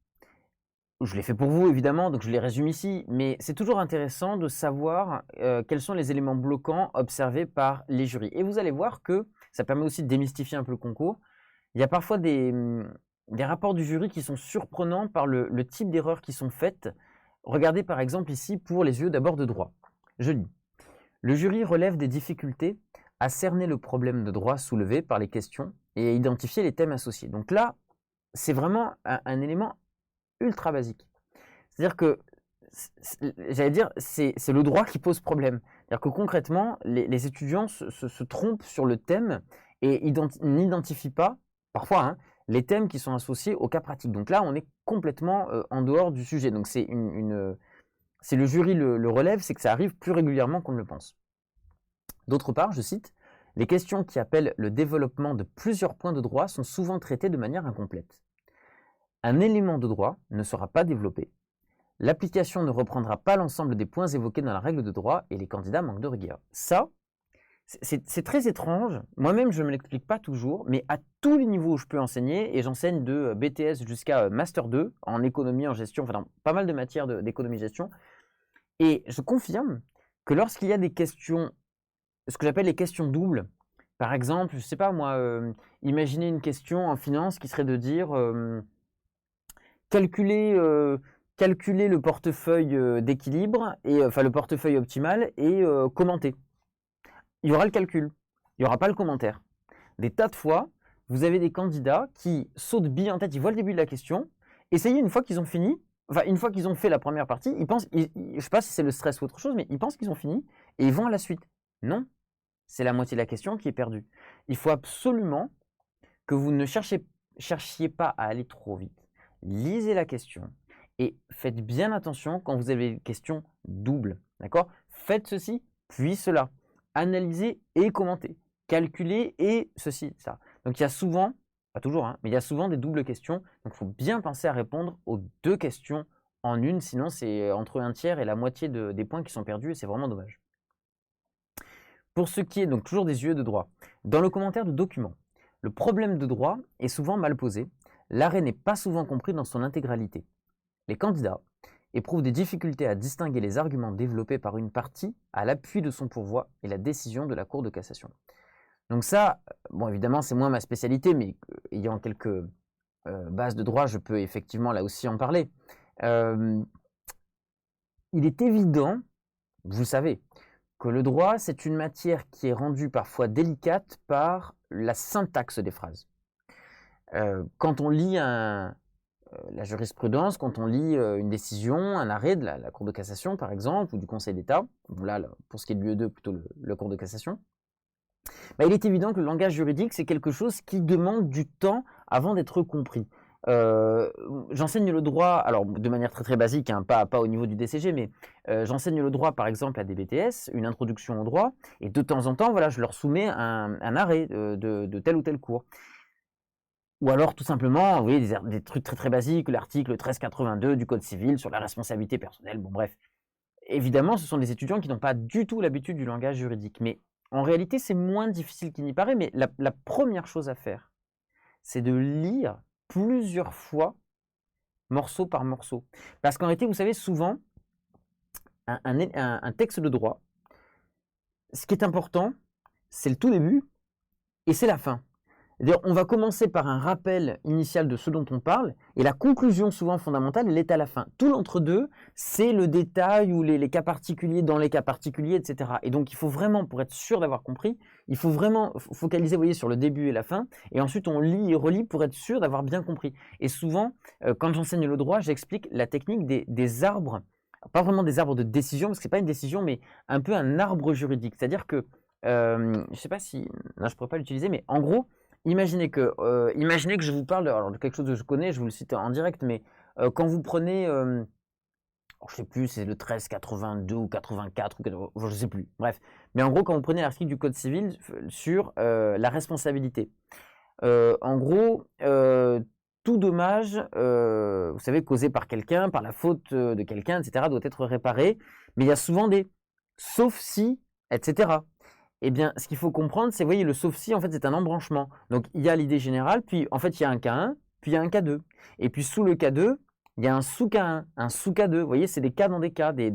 Je l'ai fait pour vous, évidemment, donc je les résume ici, mais c'est toujours intéressant de savoir quels sont les éléments bloquants observés par les jurys. Et vous allez voir que ça permet aussi de démystifier un peu le concours. Il y a parfois des rapports du jury qui sont surprenants par le type d'erreurs qui sont faites. Regardez par exemple ici pour les UE d'abord de droit. Je lis. Le jury relève des difficultés à cerner le problème de droit soulevé par les questions et à identifier les thèmes associés. Donc là, c'est vraiment un élément ultra basique. C'est-à-dire que, j'allais dire, c'est le droit qui pose problème. C'est-à-dire que concrètement, les étudiants se trompent sur le thème et n'identifient pas, parfois, hein, les thèmes qui sont associés au cas pratique. Donc là, on est complètement en dehors du sujet. Donc c'est c'est le jury le relève, c'est que ça arrive plus régulièrement qu'on ne le pense. D'autre part, je cite, « Les questions qui appellent le développement de plusieurs points de droit sont souvent traitées de manière incomplète. Un élément de droit ne sera pas développé. L'application ne reprendra pas l'ensemble des points évoqués dans la règle de droit et les candidats manquent de rigueur. » Ça, c'est très étrange. Moi-même, je ne me l'explique pas toujours, mais à tous les niveaux où je peux enseigner, et j'enseigne de BTS jusqu'à Master 2 en économie, en gestion, enfin dans pas mal de matières d'économie-gestion. Et je confirme que lorsqu'il y a des questions, ce que j'appelle les questions doubles, par exemple, je ne sais pas moi, imaginez une question en finance qui serait de dire calculer le portefeuille d'équilibre, et enfin le portefeuille optimal, et commenter. Il y aura le calcul, il n'y aura pas le commentaire. Des tas de fois, vous avez des candidats qui sautent bien en tête, ils voient le début de la question, essayez une fois qu'ils ont fini, enfin une fois qu'ils ont fait la première partie, ils pensent, je ne sais pas si c'est le stress ou autre chose, mais ils pensent qu'ils ont fini et ils vont à la suite. Non, c'est la moitié de la question qui est perdue. Il faut absolument que vous ne cherchiez pas à aller trop vite. Lisez la question et faites bien attention quand vous avez une question double. D'accord? Faites ceci, puis cela. Analysez et commentez. Calculez et ceci, ça. Donc il y a souvent, pas toujours, hein, mais il y a souvent des doubles questions. Donc il faut bien penser à répondre aux 2 questions en une, sinon c'est entre un tiers et la moitié des points qui sont perdus et c'est vraiment dommage. Pour ce qui est donc toujours des UE de droit, dans le commentaire de document, le problème de droit est souvent mal posé, l'arrêt n'est pas souvent compris dans son intégralité. Les candidats éprouvent des difficultés à distinguer les arguments développés par une partie à l'appui de son pourvoi et la décision de la Cour de cassation. Donc ça, bon évidemment c'est moins ma spécialité, mais ayant quelques bases de droit, je peux effectivement là aussi en parler. Il est évident, vous le savez, que le droit, c'est une matière qui est rendue parfois délicate par la syntaxe des phrases. Quand on lit la jurisprudence, quand on lit une décision, un arrêt de la Cour de cassation, par exemple, ou du Conseil d'État, là, pour ce qui est de l'UE2, plutôt le Cour de cassation, il est évident que le langage juridique, c'est quelque chose qui demande du temps avant d'être compris. J'enseigne le droit, alors de manière très très basique, hein, pas au niveau du DCG, mais j'enseigne le droit par exemple à des BTS, une introduction au droit, et de temps en temps, voilà, je leur soumets un arrêt de tel ou tel cours. Ou alors tout simplement, vous voyez, des trucs très très basiques, l'article 1382 du Code civil sur la responsabilité personnelle, bon bref. Évidemment, ce sont des étudiants qui n'ont pas du tout l'habitude du langage juridique, mais en réalité, c'est moins difficile qu'il n'y paraît, mais la première chose à faire, c'est de lire plusieurs fois, morceau par morceau. Parce qu'en réalité, vous savez, souvent, un texte de droit, ce qui est important, c'est le tout début et c'est la fin. C'est-à-dire, on va commencer par un rappel initial de ce dont on parle, et la conclusion souvent fondamentale, elle est à la fin. Tout l'entre-deux, c'est le détail ou les cas particuliers dans les cas particuliers, etc. Et donc, il faut vraiment, pour être sûr d'avoir compris, il faut vraiment focaliser, vous voyez, sur le début et la fin, et ensuite on lit et relit pour être sûr d'avoir bien compris. Et souvent, quand j'enseigne le droit, j'explique la technique des arbres, pas vraiment des arbres de décision, parce que ce n'est pas une décision, mais un peu un arbre juridique. C'est-à-dire que, je ne sais pas si, non, je ne pourrais pas l'utiliser, mais en gros, imaginez que je vous parle de quelque chose que je connais, je vous le cite en direct, mais quand vous prenez, je ne sais plus, c'est le 1382 ou 84, je ne sais plus, bref. Mais en gros, quand vous prenez l'article du Code civil sur la responsabilité, en gros, tout dommage, vous savez, causé par quelqu'un, par la faute de quelqu'un, etc., doit être réparé, mais il y a souvent des « sauf si », etc. Eh bien, ce qu'il faut comprendre, c'est, vous voyez, le sauf si, en fait, c'est un embranchement. Donc, il y a l'idée générale, puis, en fait, il y a un cas 1, puis il y a un cas 2. Et puis, sous le cas 2, il y a un sous-cas 1, un sous-cas 2. Vous voyez, c'est des cas dans des cas, des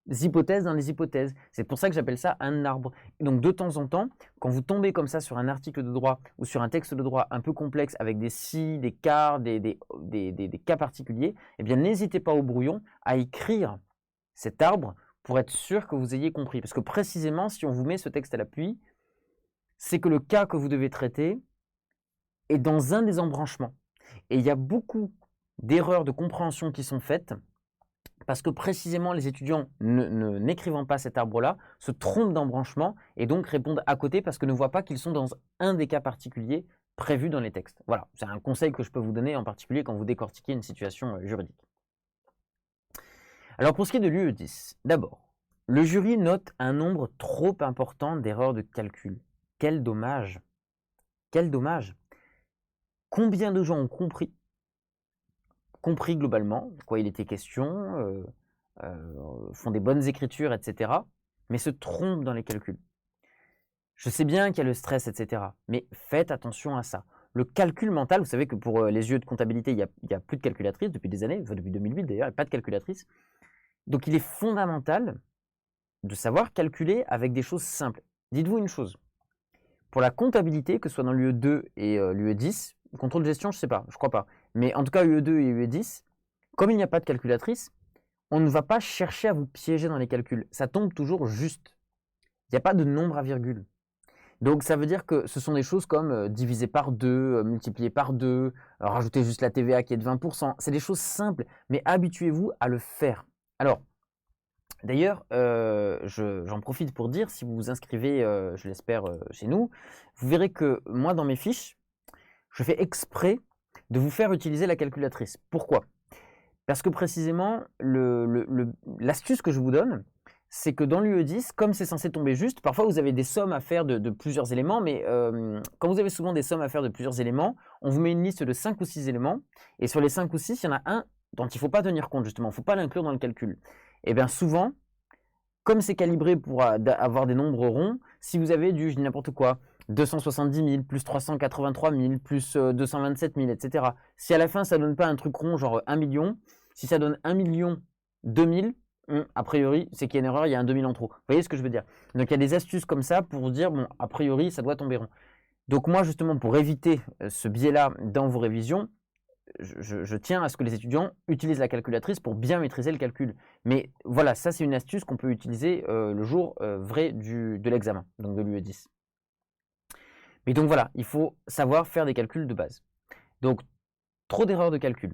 hypothèses dans les hypothèses. C'est pour ça que j'appelle ça un arbre. Et donc, de temps en temps, quand vous tombez comme ça sur un article de droit ou sur un texte de droit un peu complexe avec des si, des car, des cas particuliers, eh bien, n'hésitez pas au brouillon à écrire cet arbre pour être sûr que vous ayez compris. Parce que précisément, si on vous met ce texte à l'appui, c'est que le cas que vous devez traiter est dans un des embranchements. Et il y a beaucoup d'erreurs de compréhension qui sont faites parce que précisément les étudiants n'écrivant pas cet arbre-là se trompent d'embranchement et donc répondent à côté parce que ne voient pas qu'ils sont dans un des cas particuliers prévus dans les textes. Voilà, c'est un conseil que je peux vous donner en particulier quand vous décortiquez une situation juridique. Alors pour ce qui est de l'UE10, d'abord, le jury note un nombre trop important d'erreurs de calcul. Quel dommage! Quel dommage! Combien de gens ont compris globalement de quoi il était question, font des bonnes écritures, etc., mais se trompent dans les calculs. Je sais bien qu'il y a le stress, etc., mais faites attention à ça. Le calcul mental, vous savez que pour les yeux de comptabilité, il n'y a plus de calculatrice depuis des années, enfin depuis 2008 d'ailleurs, il n'y a pas de calculatrice. Donc il est fondamental de savoir calculer avec des choses simples. Dites-vous une chose, pour la comptabilité, que ce soit dans l'UE2 et l'UE10, contrôle de gestion, je ne sais pas, je ne crois pas, mais en tout cas UE2 et UE10, comme il n'y a pas de calculatrice, on ne va pas chercher à vous piéger dans les calculs. Ça tombe toujours juste. Il n'y a pas de nombre à virgule. Donc ça veut dire que ce sont des choses comme diviser par 2, multiplier par 2, rajouter juste la TVA qui est de 20%. C'est des choses simples, mais habituez-vous à le faire. Alors, d'ailleurs, j'en profite pour dire, si vous vous inscrivez, je l'espère, chez nous, vous verrez que moi, dans mes fiches, je fais exprès de vous faire utiliser la calculatrice. Pourquoi? Parce que précisément, l'astuce que je vous donne, c'est que dans l'UE10, comme c'est censé tomber juste, parfois vous avez des sommes à faire de plusieurs éléments, mais quand vous avez souvent des sommes à faire de plusieurs éléments, on vous met une liste de 5 ou 6 éléments, et sur les 5 ou 6, il y en a un dont il ne faut pas tenir compte, justement, il ne faut pas l'inclure dans le calcul. Et bien souvent, comme c'est calibré pour avoir des nombres ronds, si vous avez je dis n'importe quoi, 270 000, plus 383 000, plus 227 000, etc. Si à la fin, ça ne donne pas un truc rond, genre 1 million, si ça donne 1 million 2000, a priori, c'est qu'il y a une erreur, il y a un 2000 en trop. Vous voyez ce que je veux dire? Donc, il y a des astuces comme ça pour vous dire, bon, a priori, ça doit tomber rond. Donc, moi, justement, pour éviter ce biais-là dans vos révisions, je tiens à ce que les étudiants utilisent la calculatrice pour bien maîtriser le calcul. Mais voilà, ça c'est une astuce qu'on peut utiliser le jour vrai de l'examen, donc de l'UE10. Mais donc voilà, il faut savoir faire des calculs de base. Donc, trop d'erreurs de calcul.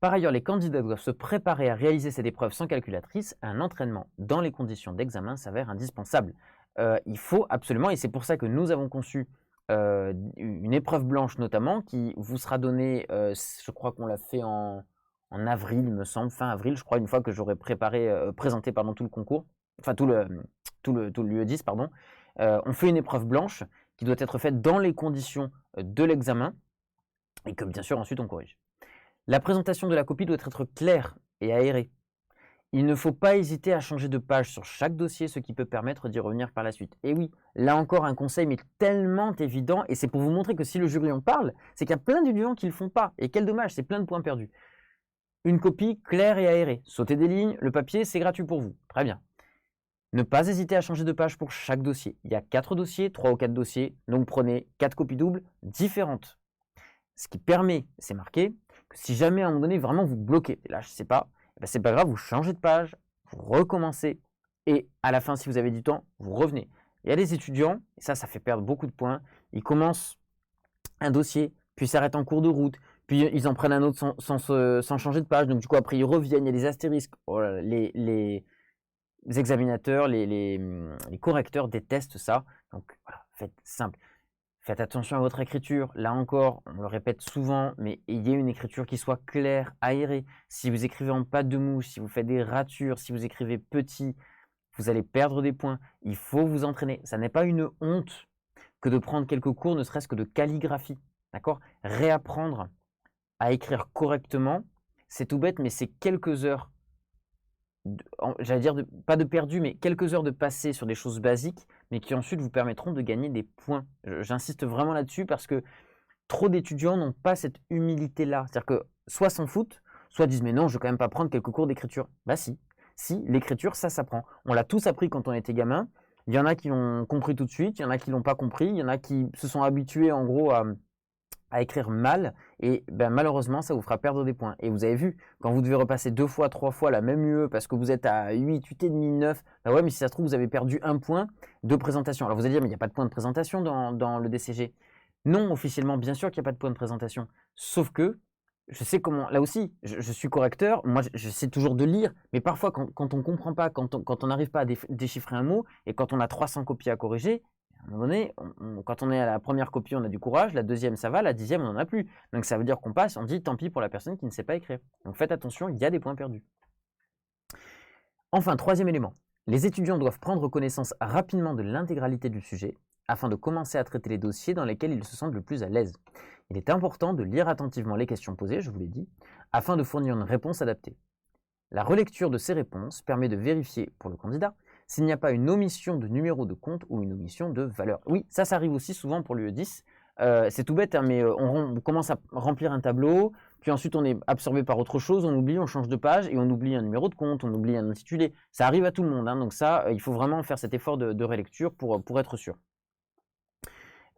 Par ailleurs, les candidats doivent se préparer à réaliser cette épreuve sans calculatrice. Un entraînement dans les conditions d'examen s'avère indispensable. Il faut absolument, et c'est pour ça que nous avons conçu une épreuve blanche notamment, qui vous sera donnée, je crois qu'on l'a fait en avril, il me semble, fin avril, je crois, une fois que j'aurai présenté tout le concours, enfin tout l'UE10, pardon. On fait une épreuve blanche qui doit être faite dans les conditions de l'examen, et que bien sûr ensuite on corrige. La présentation de la copie doit être claire et aérée. Il ne faut pas hésiter à changer de page sur chaque dossier, ce qui peut permettre d'y revenir par la suite. Et oui, là encore un conseil, mais tellement évident, et c'est pour vous montrer que si le jury en parle, c'est qu'il y a plein d'étudiants qui ne le font pas. Et quel dommage, c'est plein de points perdus. Une copie claire et aérée. Sautez des lignes, le papier, c'est gratuit pour vous. Très bien. Ne pas hésiter à changer de page pour chaque dossier. Il y a 4 dossiers, 3 ou 4 dossiers, donc prenez 4 copies doubles différentes. Ce qui permet, c'est marqué, que si jamais à un moment donné vraiment vous bloquez, et là je ne sais pas, ben c'est pas grave, vous changez de page, vous recommencez, et à la fin, si vous avez du temps, vous revenez. Il y a des étudiants, et ça fait perdre beaucoup de points, ils commencent un dossier, puis s'arrêtent en cours de route, puis ils en prennent un autre sans changer de page, donc du coup après ils reviennent, il y a des astérisques. Oh là là, les examinateurs, les correcteurs détestent ça, donc voilà, faites simple. Faites attention à votre écriture. Là encore, on le répète souvent, mais ayez une écriture qui soit claire, aérée. Si vous écrivez en pâte de mouche, si vous faites des ratures, si vous écrivez petit, vous allez perdre des points. Il faut vous entraîner. Ça n'est pas une honte que de prendre quelques cours, ne serait-ce que de calligraphie. D'accord ? Réapprendre à écrire correctement, c'est tout bête, mais c'est quelques heures, j'allais dire, pas de perdu, mais quelques heures de passé sur des choses basiques, mais qui ensuite vous permettront de gagner des points. J'insiste vraiment là-dessus parce que trop d'étudiants n'ont pas cette humilité-là. C'est-à-dire que soit s'en foutent, soit disent mais non, je ne vais quand même pas prendre quelques cours d'écriture. Bah si, l'écriture, ça s'apprend. On l'a tous appris quand on était gamin. Il y en a qui l'ont compris tout de suite, il y en a qui l'ont pas compris, il y en a qui se sont habitués en gros à écrire mal, et ben, malheureusement ça vous fera perdre des points. Et vous avez vu, quand vous devez repasser 2 fois, 3 fois la même UE parce que vous êtes à 8, 8,5, 9, ben ouais, mais si ça se trouve vous avez perdu 1 point de présentation. Alors vous allez dire mais il n'y a pas de point de présentation dans le DCG. Non, officiellement bien sûr qu'il n'y a pas de point de présentation, sauf que je sais comment, là aussi, je suis correcteur, moi je sais toujours de lire, mais parfois quand on ne comprend pas, quand on n'arrive pas à déchiffrer un mot, et quand on a 300 copies à corriger, à un moment donné, quand on est à la première copie, on a du courage, la deuxième ça va, la 10e on n'en a plus. Donc ça veut dire qu'on passe, on dit tant pis pour la personne qui ne sait pas écrire. Donc faites attention, il y a des points perdus. Enfin, 3e élément, les étudiants doivent prendre connaissance rapidement de l'intégralité du sujet afin de commencer à traiter les dossiers dans lesquels ils se sentent le plus à l'aise. Il est important de lire attentivement les questions posées, je vous l'ai dit, afin de fournir une réponse adaptée. La relecture de ces réponses permet de vérifier pour le candidat s'il n'y a pas une omission de numéro de compte ou une omission de valeur. Oui, ça arrive aussi souvent pour l'UE10. C'est tout bête, hein, mais on commence à remplir un tableau, puis ensuite on est absorbé par autre chose, on oublie, on change de page et on oublie un numéro de compte, on oublie un intitulé. Ça arrive à tout le monde, hein, donc ça, il faut vraiment faire cet effort de relecture pour être sûr.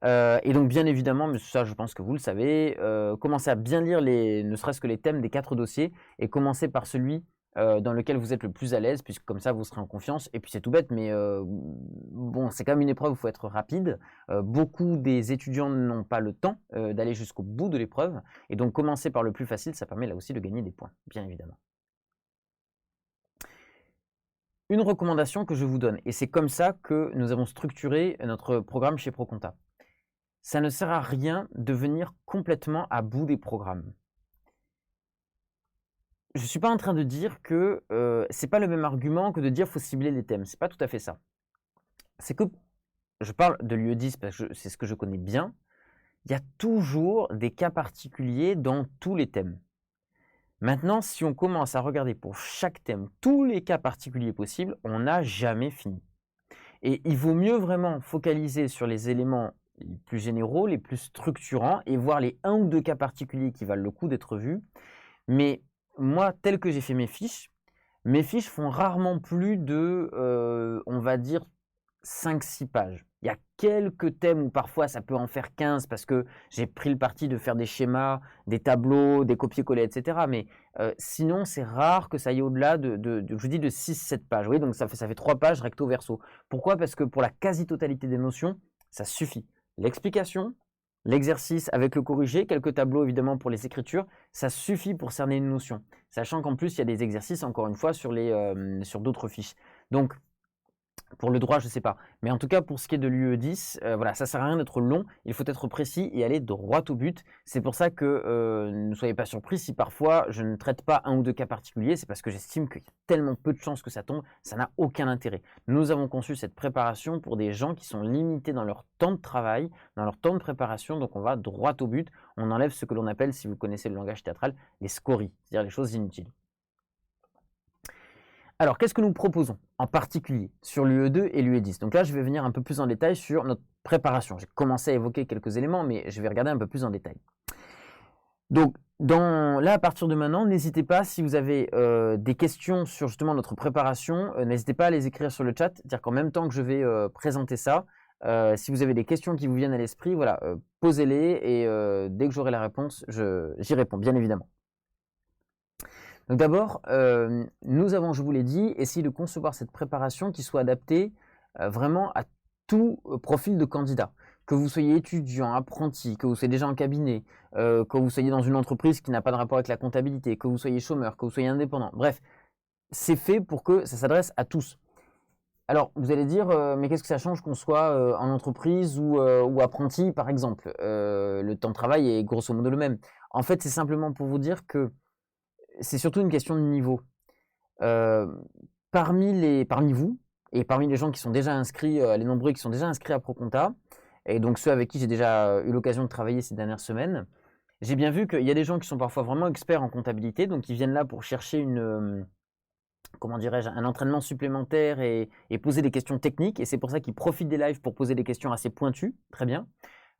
Et donc bien évidemment, mais ça je pense que vous le savez, commencez à bien lire ne serait-ce que les thèmes des 4 dossiers et commencez par celui dans lequel vous êtes le plus à l'aise, puisque comme ça vous serez en confiance. Et puis c'est tout bête, mais bon, c'est quand même une épreuve où il faut être rapide. Beaucoup des étudiants n'ont pas le temps d'aller jusqu'au bout de l'épreuve, et donc commencer par le plus facile, ça permet là aussi de gagner des points, bien évidemment. Une recommandation que je vous donne, et c'est comme ça que nous avons structuré notre programme chez ProConta. Ça ne sert à rien de venir complètement à bout des programmes. Je ne suis pas en train de dire que c'est pas le même argument que de dire qu'il faut cibler les thèmes. C'est pas tout à fait ça. C'est que je parle de l'UE10 parce que c'est ce que je connais bien. Il y a toujours des cas particuliers dans tous les thèmes. Maintenant, si on commence à regarder pour chaque thème tous les cas particuliers possibles, on n'a jamais fini. Et il vaut mieux vraiment focaliser sur les éléments les plus généraux, les plus structurants, et voir les 1 ou 2 cas particuliers qui valent le coup d'être vus. Mais moi, tel que j'ai fait mes fiches font rarement plus de, on va dire, 5-6 pages. Il y a quelques thèmes où parfois ça peut en faire 15 parce que j'ai pris le parti de faire des schémas, des tableaux, des copier-coller, etc. Mais sinon, c'est rare que ça aille au-delà je vous dis, de 6-7 pages. Oui, donc ça fait 3 pages recto verso. Pourquoi? Parce que pour la quasi-totalité des notions, ça suffit. L'explication, l'exercice avec le corrigé, quelques tableaux évidemment pour les écritures, ça suffit pour cerner une notion. Sachant qu'en plus, il y a des exercices, encore une fois, sur d'autres fiches. Donc, pour le droit, je ne sais pas. Mais en tout cas, pour ce qui est de l'UE10, voilà, ça ne sert à rien d'être long. Il faut être précis et aller droit au but. C'est pour ça que ne soyez pas surpris si parfois je ne traite pas un ou deux cas particuliers. C'est parce que j'estime qu'il y a tellement peu de chances que ça tombe. Ça n'a aucun intérêt. Nous avons conçu cette préparation pour des gens qui sont limités dans leur temps de travail, dans leur temps de préparation. Donc on va droit au but. On enlève ce que l'on appelle, si vous connaissez le langage théâtral, les scories, c'est-à-dire les choses inutiles. Alors, qu'est-ce que nous proposons en particulier sur l'UE2 et l'UE10? Donc là, je vais venir un peu plus en détail sur notre préparation. J'ai commencé à évoquer quelques éléments, mais je vais regarder un peu plus en détail. Donc, là, à partir de maintenant, n'hésitez pas, si vous avez des questions sur justement notre préparation, n'hésitez pas à les écrire sur le chat. C'est-à-dire qu'en même temps que je vais présenter ça, si vous avez des questions qui vous viennent à l'esprit, voilà, posez-les et dès que j'aurai la réponse, j'y réponds, bien évidemment. Donc d'abord, nous avons, je vous l'ai dit, essayé de concevoir cette préparation qui soit adaptée vraiment à tout profil de candidat. Que vous soyez étudiant, apprenti, que vous soyez déjà en cabinet, que vous soyez dans une entreprise qui n'a pas de rapport avec la comptabilité, que vous soyez chômeur, que vous soyez indépendant. Bref, c'est fait pour que ça s'adresse à tous. Alors, vous allez dire, mais qu'est-ce que ça change qu'on soit en entreprise ou apprenti, par exemple? Le temps de travail est grosso modo le même. En fait, c'est simplement pour vous dire que c'est surtout une question de niveau. Parmi vous et parmi les gens qui sont déjà inscrits, les nombreux qui sont déjà inscrits à ProConta, et donc ceux avec qui j'ai déjà eu l'occasion de travailler ces dernières semaines, j'ai bien vu qu'il y a des gens qui sont parfois vraiment experts en comptabilité, donc ils viennent là pour chercher comment dirais-je, un entraînement supplémentaire et poser des questions techniques, et c'est pour ça qu'ils profitent des lives pour poser des questions assez pointues, très bien.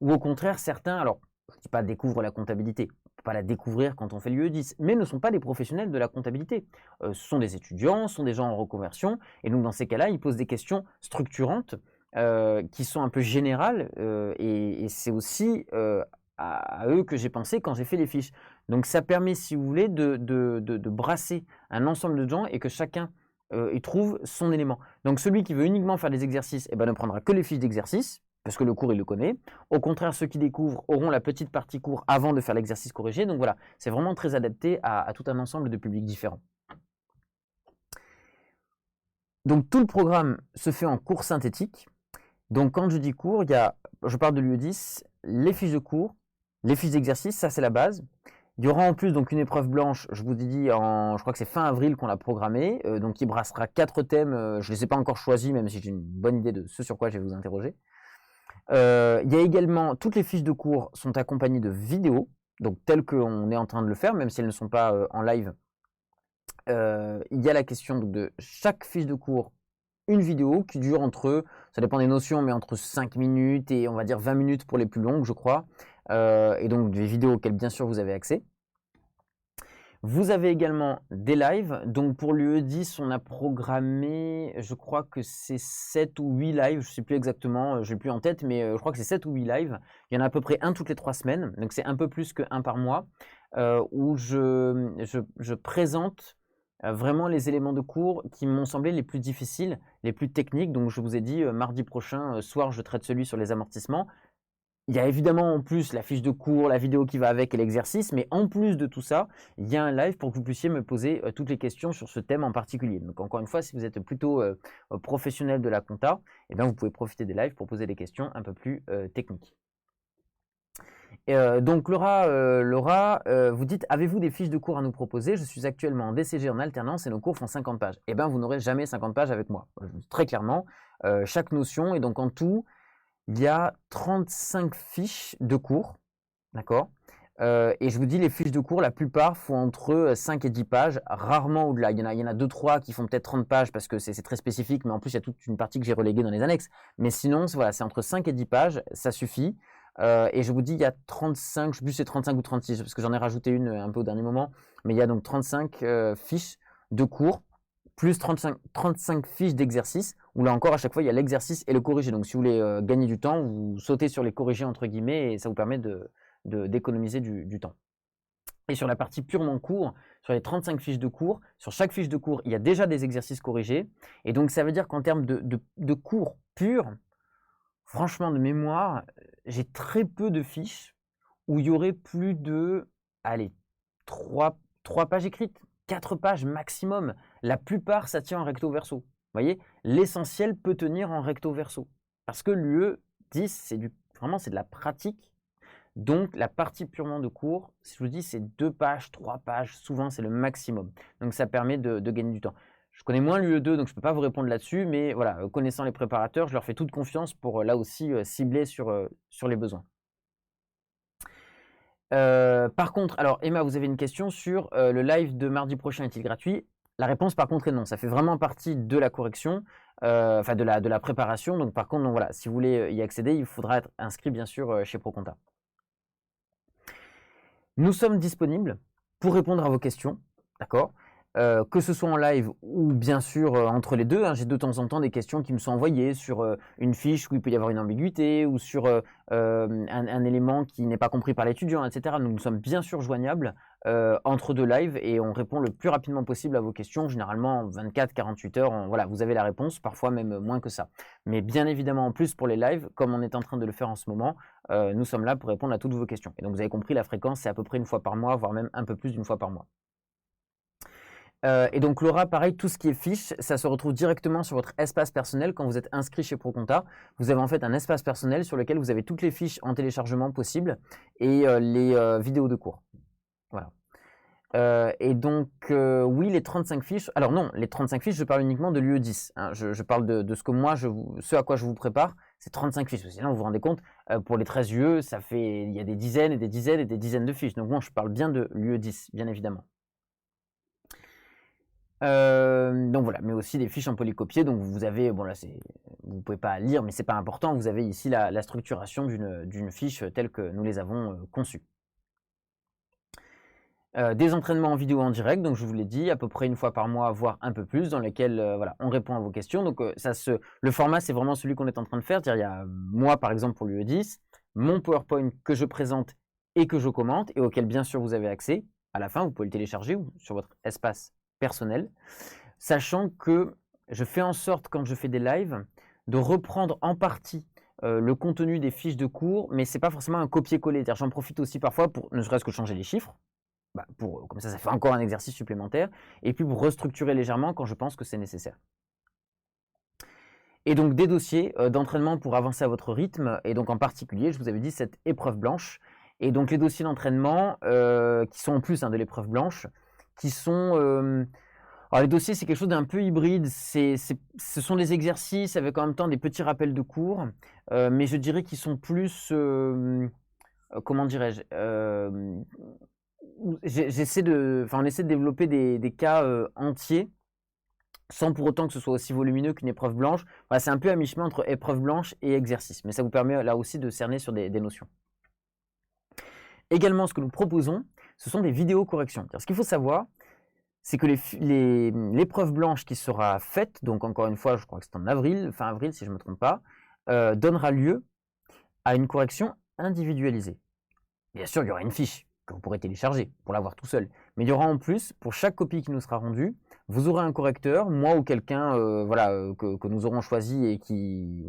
Ou au contraire, certains, alors je ne dis pas découvrent la comptabilité, pas la découvrir quand on fait l'UE10, mais ne sont pas des professionnels de la comptabilité. Ce sont des étudiants, ce sont des gens en reconversion, et donc dans ces cas-là, ils posent des questions structurantes qui sont un peu générales, et c'est aussi à eux que j'ai pensé quand j'ai fait les fiches. Donc ça permet, si vous voulez, de brasser un ensemble de gens et que chacun y trouve son élément. Donc celui qui veut uniquement faire des exercices, eh ben, ne prendra que les fiches d'exercice, parce que le cours, il le connaît. Au contraire, ceux qui découvrent auront la petite partie cours avant de faire l'exercice corrigé. Donc voilà, c'est vraiment très adapté à tout un ensemble de publics différents. Donc tout le programme se fait en cours synthétique. Donc quand je dis cours, je parle de l'UE10, les fiches de cours, les fiches d'exercice, ça c'est la base. Il y aura en plus donc une épreuve blanche, je vous ai dit, je crois que c'est fin avril qu'on l'a programmée, donc qui brassera 4 thèmes, je ne les ai pas encore choisis, même si j'ai une bonne idée de ce sur quoi je vais vous interroger. Il y a également, toutes les fiches de cours sont accompagnées de vidéos, donc telles qu'on est en train de le faire, même si elles ne sont pas en live. Il y a la question de chaque fiche de cours, une vidéo qui dure ça dépend des notions, mais entre 5 minutes et on va dire 20 minutes pour les plus longues, je crois. Et donc des vidéos auxquelles bien sûr vous avez accès. Vous avez également des lives. Donc pour l'UE10, on a programmé, je crois que c'est 7 ou 8 lives, je ne sais plus exactement, je n'ai plus en tête, mais je crois que c'est 7 ou 8 lives. Il y en a à peu près un toutes les 3 semaines, donc c'est un peu plus qu'un par mois, où je présente vraiment les éléments de cours qui m'ont semblé les plus difficiles, les plus techniques. Donc je vous ai dit, mardi prochain soir, je traite celui sur les amortissements. Il y a évidemment en plus la fiche de cours, la vidéo qui va avec et l'exercice, mais en plus de tout ça, il y a un live pour que vous puissiez me poser toutes les questions sur ce thème en particulier. Donc encore une fois, si vous êtes plutôt professionnel de la compta, eh bien, vous pouvez profiter des lives pour poser des questions un peu plus techniques. Donc Laura, vous dites, avez-vous des fiches de cours à nous proposer? Je suis actuellement en DCG en alternance et nos cours font 50 pages. Eh bien, vous n'aurez jamais 50 pages avec moi, très clairement. Chaque notion, et donc en tout, il y a 35 fiches de cours, d'accord? Et je vous dis, les fiches de cours, la plupart font entre 5 et 10 pages, rarement au-delà. Il y en a 2-3 qui font peut-être 30 pages parce que c'est très spécifique, mais en plus, il y a toute une partie que j'ai reléguée dans les annexes. Mais sinon, voilà, c'est entre 5 et 10 pages, ça suffit. Et je vous dis, il y a 35, je ne sais plus si c'est 35 ou 36, parce que j'en ai rajouté une un peu au dernier moment, mais il y a donc 35 fiches de cours plus 35 fiches d'exercice, où là encore, à chaque fois, il y a l'exercice et le corrigé. Donc, si vous voulez gagner du temps, vous sautez sur les corrigés, entre guillemets, et ça vous permet d'économiser du temps. Et sur la partie purement cours, sur les 35 fiches de cours, sur chaque fiche de cours, il y a déjà des exercices corrigés. Et donc, ça veut dire qu'en termes de cours purs, franchement, de mémoire, j'ai très peu de fiches où il y aurait plus de, allez, 3 pages écrites, 4 pages maximum. La plupart, ça tient en recto verso. Vous voyez, l'essentiel peut tenir en recto verso. Parce que l'UE 10, vraiment, c'est de la pratique. Donc, la partie purement de cours, si je vous dis, c'est 2 pages, 3 pages, souvent, c'est le maximum. Donc, ça permet de gagner du temps. Je connais moins l'UE2, donc je ne peux pas vous répondre là-dessus, mais voilà, connaissant les préparateurs, je leur fais toute confiance pour, là aussi, cibler sur les besoins. Par contre, alors Emma, vous avez une question sur le live de mardi prochain est-il gratuit? La réponse par contre est non, ça fait vraiment partie de la correction, enfin de la préparation. Donc par contre, donc, voilà, si vous voulez y accéder, il faudra être inscrit bien sûr chez ProConta. Nous sommes disponibles pour répondre à vos questions, d'accord? Que ce soit en live ou bien sûr entre les deux, hein, j'ai de temps en temps des questions qui me sont envoyées sur une fiche où il peut y avoir une ambiguïté ou sur un élément qui n'est pas compris par l'étudiant, etc. Donc nous sommes bien sûr joignables entre deux lives et on répond le plus rapidement possible à vos questions, généralement en 24-48 heures, voilà, vous avez la réponse, parfois même moins que ça. Mais bien évidemment en plus pour les lives, comme on est en train de le faire en ce moment, nous sommes là pour répondre à toutes vos questions. Et donc vous avez compris, la fréquence c'est à peu près une fois par mois, voire même un peu plus d'une fois par mois. Et donc Laura, pareil, tout ce qui est fiche, ça se retrouve directement sur votre espace personnel quand vous êtes inscrit chez ProConta. Vous avez en fait un espace personnel sur lequel vous avez toutes les fiches en téléchargement possibles et les vidéos de cours. Voilà. Et donc, oui, les 35 fiches. Alors non, les 35 fiches, je parle uniquement de l'UE10. Hein. Je parle de ce que moi, ce à quoi je vous prépare, c'est 35 fiches. Sinon, vous vous rendez compte, pour les 13 UE, il y a des dizaines et des dizaines et des dizaines de fiches. Donc moi, je parle bien de l'UE10, bien évidemment. Donc voilà, mais aussi des fiches en polycopié. Donc vous avez, bon là, vous pouvez pas lire, mais c'est pas important. Vous avez ici la structuration d'une fiche telle que nous les avons conçues. Des entraînements en vidéo en direct, donc je vous l'ai dit, à peu près une fois par mois, voire un peu plus, dans lesquels voilà, on répond à vos questions. Donc le format, c'est vraiment celui qu'on est en train de faire. Il y a moi, par exemple, pour l'UE10, mon PowerPoint que je présente et que je commente, et auquel bien sûr vous avez accès. À la fin, vous pouvez le télécharger sur votre espace personnel, sachant que je fais en sorte, quand je fais des lives, de reprendre en partie le contenu des fiches de cours, mais c'est pas forcément un copier-coller. J'en profite aussi parfois pour ne serait-ce que changer les chiffres. Comme ça fait encore un exercice supplémentaire, et puis pour restructurer légèrement quand je pense que c'est nécessaire. Et donc des dossiers d'entraînement pour avancer à votre rythme, et donc en particulier, je vous avais dit, cette épreuve blanche, et donc les dossiers d'entraînement qui sont en plus de l'épreuve blanche, qui sont... alors les dossiers, c'est quelque chose d'un peu hybride, ce sont des exercices avec en même temps des petits rappels de cours, mais je dirais qu'ils sont plus... comment dirais-je on essaie de développer des cas entiers, sans pour autant que ce soit aussi volumineux qu'une épreuve blanche. Voilà, c'est un peu à mi-chemin entre épreuve blanche et exercice, mais ça vous permet là aussi de cerner sur des notions. Également, ce que nous proposons, ce sont des vidéos corrections. Ce qu'il faut savoir, c'est que l'épreuve blanche qui sera faite, donc encore une fois, je crois que c'est en avril, fin avril si je ne me trompe pas, donnera lieu à une correction individualisée. Bien sûr, il y aura une fiche que vous pourrez télécharger pour l'avoir tout seul. Mais il y aura en plus, pour chaque copie qui nous sera rendue, vous aurez un correcteur, moi ou quelqu'un que nous aurons choisi et qui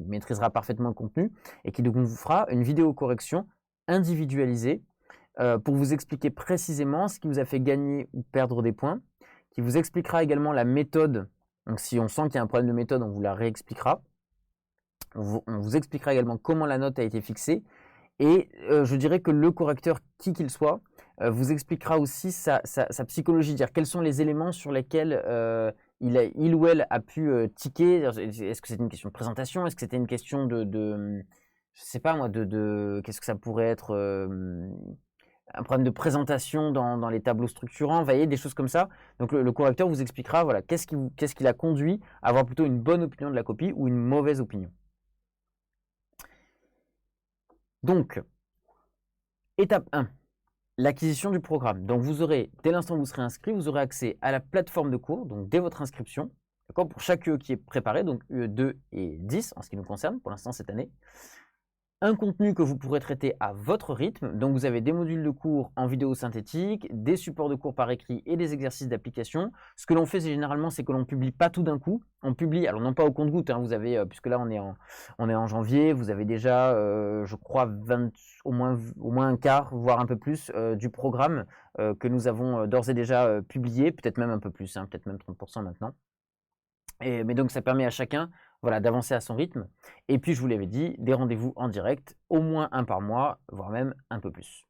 maîtrisera parfaitement le contenu, et qui donc vous fera une vidéo correction individualisée pour vous expliquer précisément ce qui vous a fait gagner ou perdre des points, qui vous expliquera également la méthode. Donc si on sent qu'il y a un problème de méthode, on vous la réexpliquera. On vous expliquera également comment la note a été fixée. Et je dirais que le correcteur, qui qu'il soit, vous expliquera aussi sa psychologie, dire quels sont les éléments sur lesquels il ou elle a pu tiquer. Est-ce que c'est une question de présentation? Est-ce que c'était une question je sais pas moi, qu'est-ce que ça pourrait être un problème de présentation dans les tableaux structurants, vous voyez, des choses comme ça. Donc le correcteur vous expliquera voilà, qu'est-ce qui l'a conduit à avoir plutôt une bonne opinion de la copie ou une mauvaise opinion. Donc, étape 1, l'acquisition du programme. Donc vous aurez, dès l'instant où vous serez inscrit, vous aurez accès à la plateforme de cours, donc dès votre inscription, d'accord, pour chaque UE qui est préparé, donc UE 2 et 10 en ce qui nous concerne pour l'instant cette année. Un contenu que vous pourrez traiter à votre rythme. Donc vous avez des modules de cours en vidéo synthétique, des supports de cours par écrit et des exercices d'application. Ce que l'on fait généralement, c'est que l'on publie pas tout d'un coup. On publie, alors non pas au compte-gouttes, hein, vous avez, puisque là on est en janvier, vous avez déjà, je crois, au moins un quart, voire un peu plus, du programme que nous avons d'ores et déjà publié, peut-être même un peu plus, hein, peut-être même 30% maintenant. Mais donc ça permet à chacun, voilà, d'avancer à son rythme. Et puis je vous l'avais dit, des rendez-vous en direct, au moins un par mois, voire même un peu plus.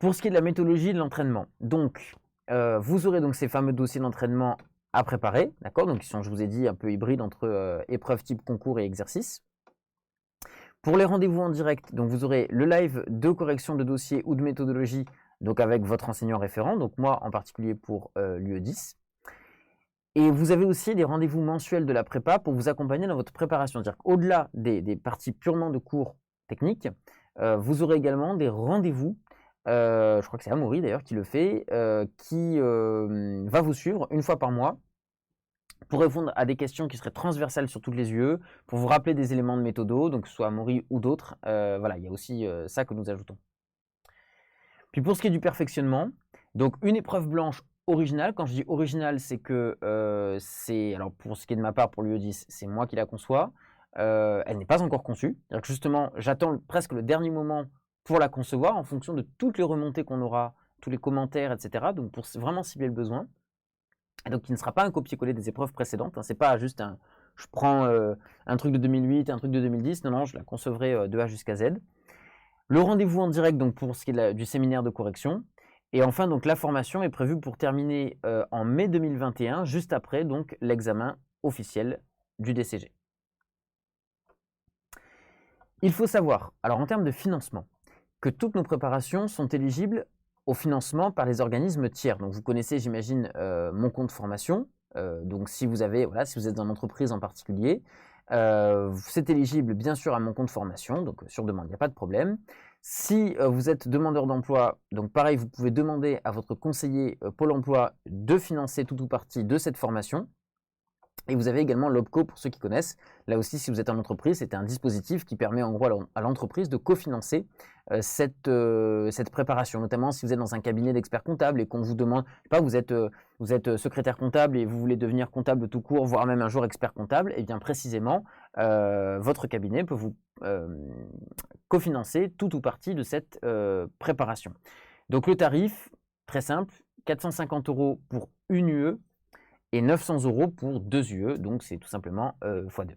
Pour ce qui est de la méthodologie de l'entraînement, donc vous aurez donc ces fameux dossiers d'entraînement à préparer, d'accord, donc ils sont, je vous ai dit, un peu hybrides entre épreuves type concours et exercice. Pour les rendez-vous en direct, donc vous aurez le live de correction de dossier ou de méthodologie, donc avec votre enseignant référent, donc moi en particulier pour l'UE 10. Et vous avez aussi des rendez-vous mensuels de la prépa pour vous accompagner dans votre préparation. C'est-à-dire qu'au-delà des parties purement de cours techniques, vous aurez également des rendez-vous, je crois que c'est Amaury d'ailleurs qui le fait, qui va vous suivre une fois par mois pour répondre à des questions qui seraient transversales sur toutes les UE, pour vous rappeler des éléments de méthodo, donc que ce soit Amaury ou d'autres. Voilà, il y a aussi ça que nous ajoutons. Puis pour ce qui est du perfectionnement, donc une épreuve blanche originale. Quand je dis originale, c'est que alors pour ce qui est de ma part, pour l'UE10, c'est moi qui la conçois. Elle n'est pas encore conçue. C'est-à-dire que justement, j'attends presque le dernier moment pour la concevoir en fonction de toutes les remontées qu'on aura, tous les commentaires, etc. Donc pour vraiment cibler le besoin. Et donc il ne sera pas un copier-coller des épreuves précédentes. Hein. C'est pas juste je prends un truc de 2008, un truc de 2010. Non, je la concevrai de A jusqu'à Z. Le rendez-vous en direct, donc pour ce qui est du séminaire de correction. Et enfin, donc la formation est prévue pour terminer en mai 2021, juste après donc l'examen officiel du DCG. Il faut savoir, alors en termes de financement, que toutes nos préparations sont éligibles au financement par les organismes tiers. Donc vous connaissez, j'imagine, mon compte formation. Donc si vous êtes en entreprise en particulier, c'est éligible bien sûr à mon compte formation, donc sur demande, il n'y a pas de problème. Si vous êtes demandeur d'emploi, donc pareil, vous pouvez demander à votre conseiller Pôle emploi de financer tout ou partie de cette formation. Et vous avez également l'OPCO pour ceux qui connaissent. Là aussi, si vous êtes en entreprise, c'est un dispositif qui permet en gros à l'entreprise de cofinancer cette préparation. Notamment si vous êtes dans un cabinet d'experts comptables et qu'on vous demande, je sais pas, vous êtes secrétaire comptable et vous voulez devenir comptable tout court, voire même un jour expert comptable, et bien précisément, votre cabinet peut vous cofinancer tout ou partie de cette préparation. Donc le tarif, très simple, 450 € pour une UE, et 900 € pour 2 UE, donc c'est tout simplement x2.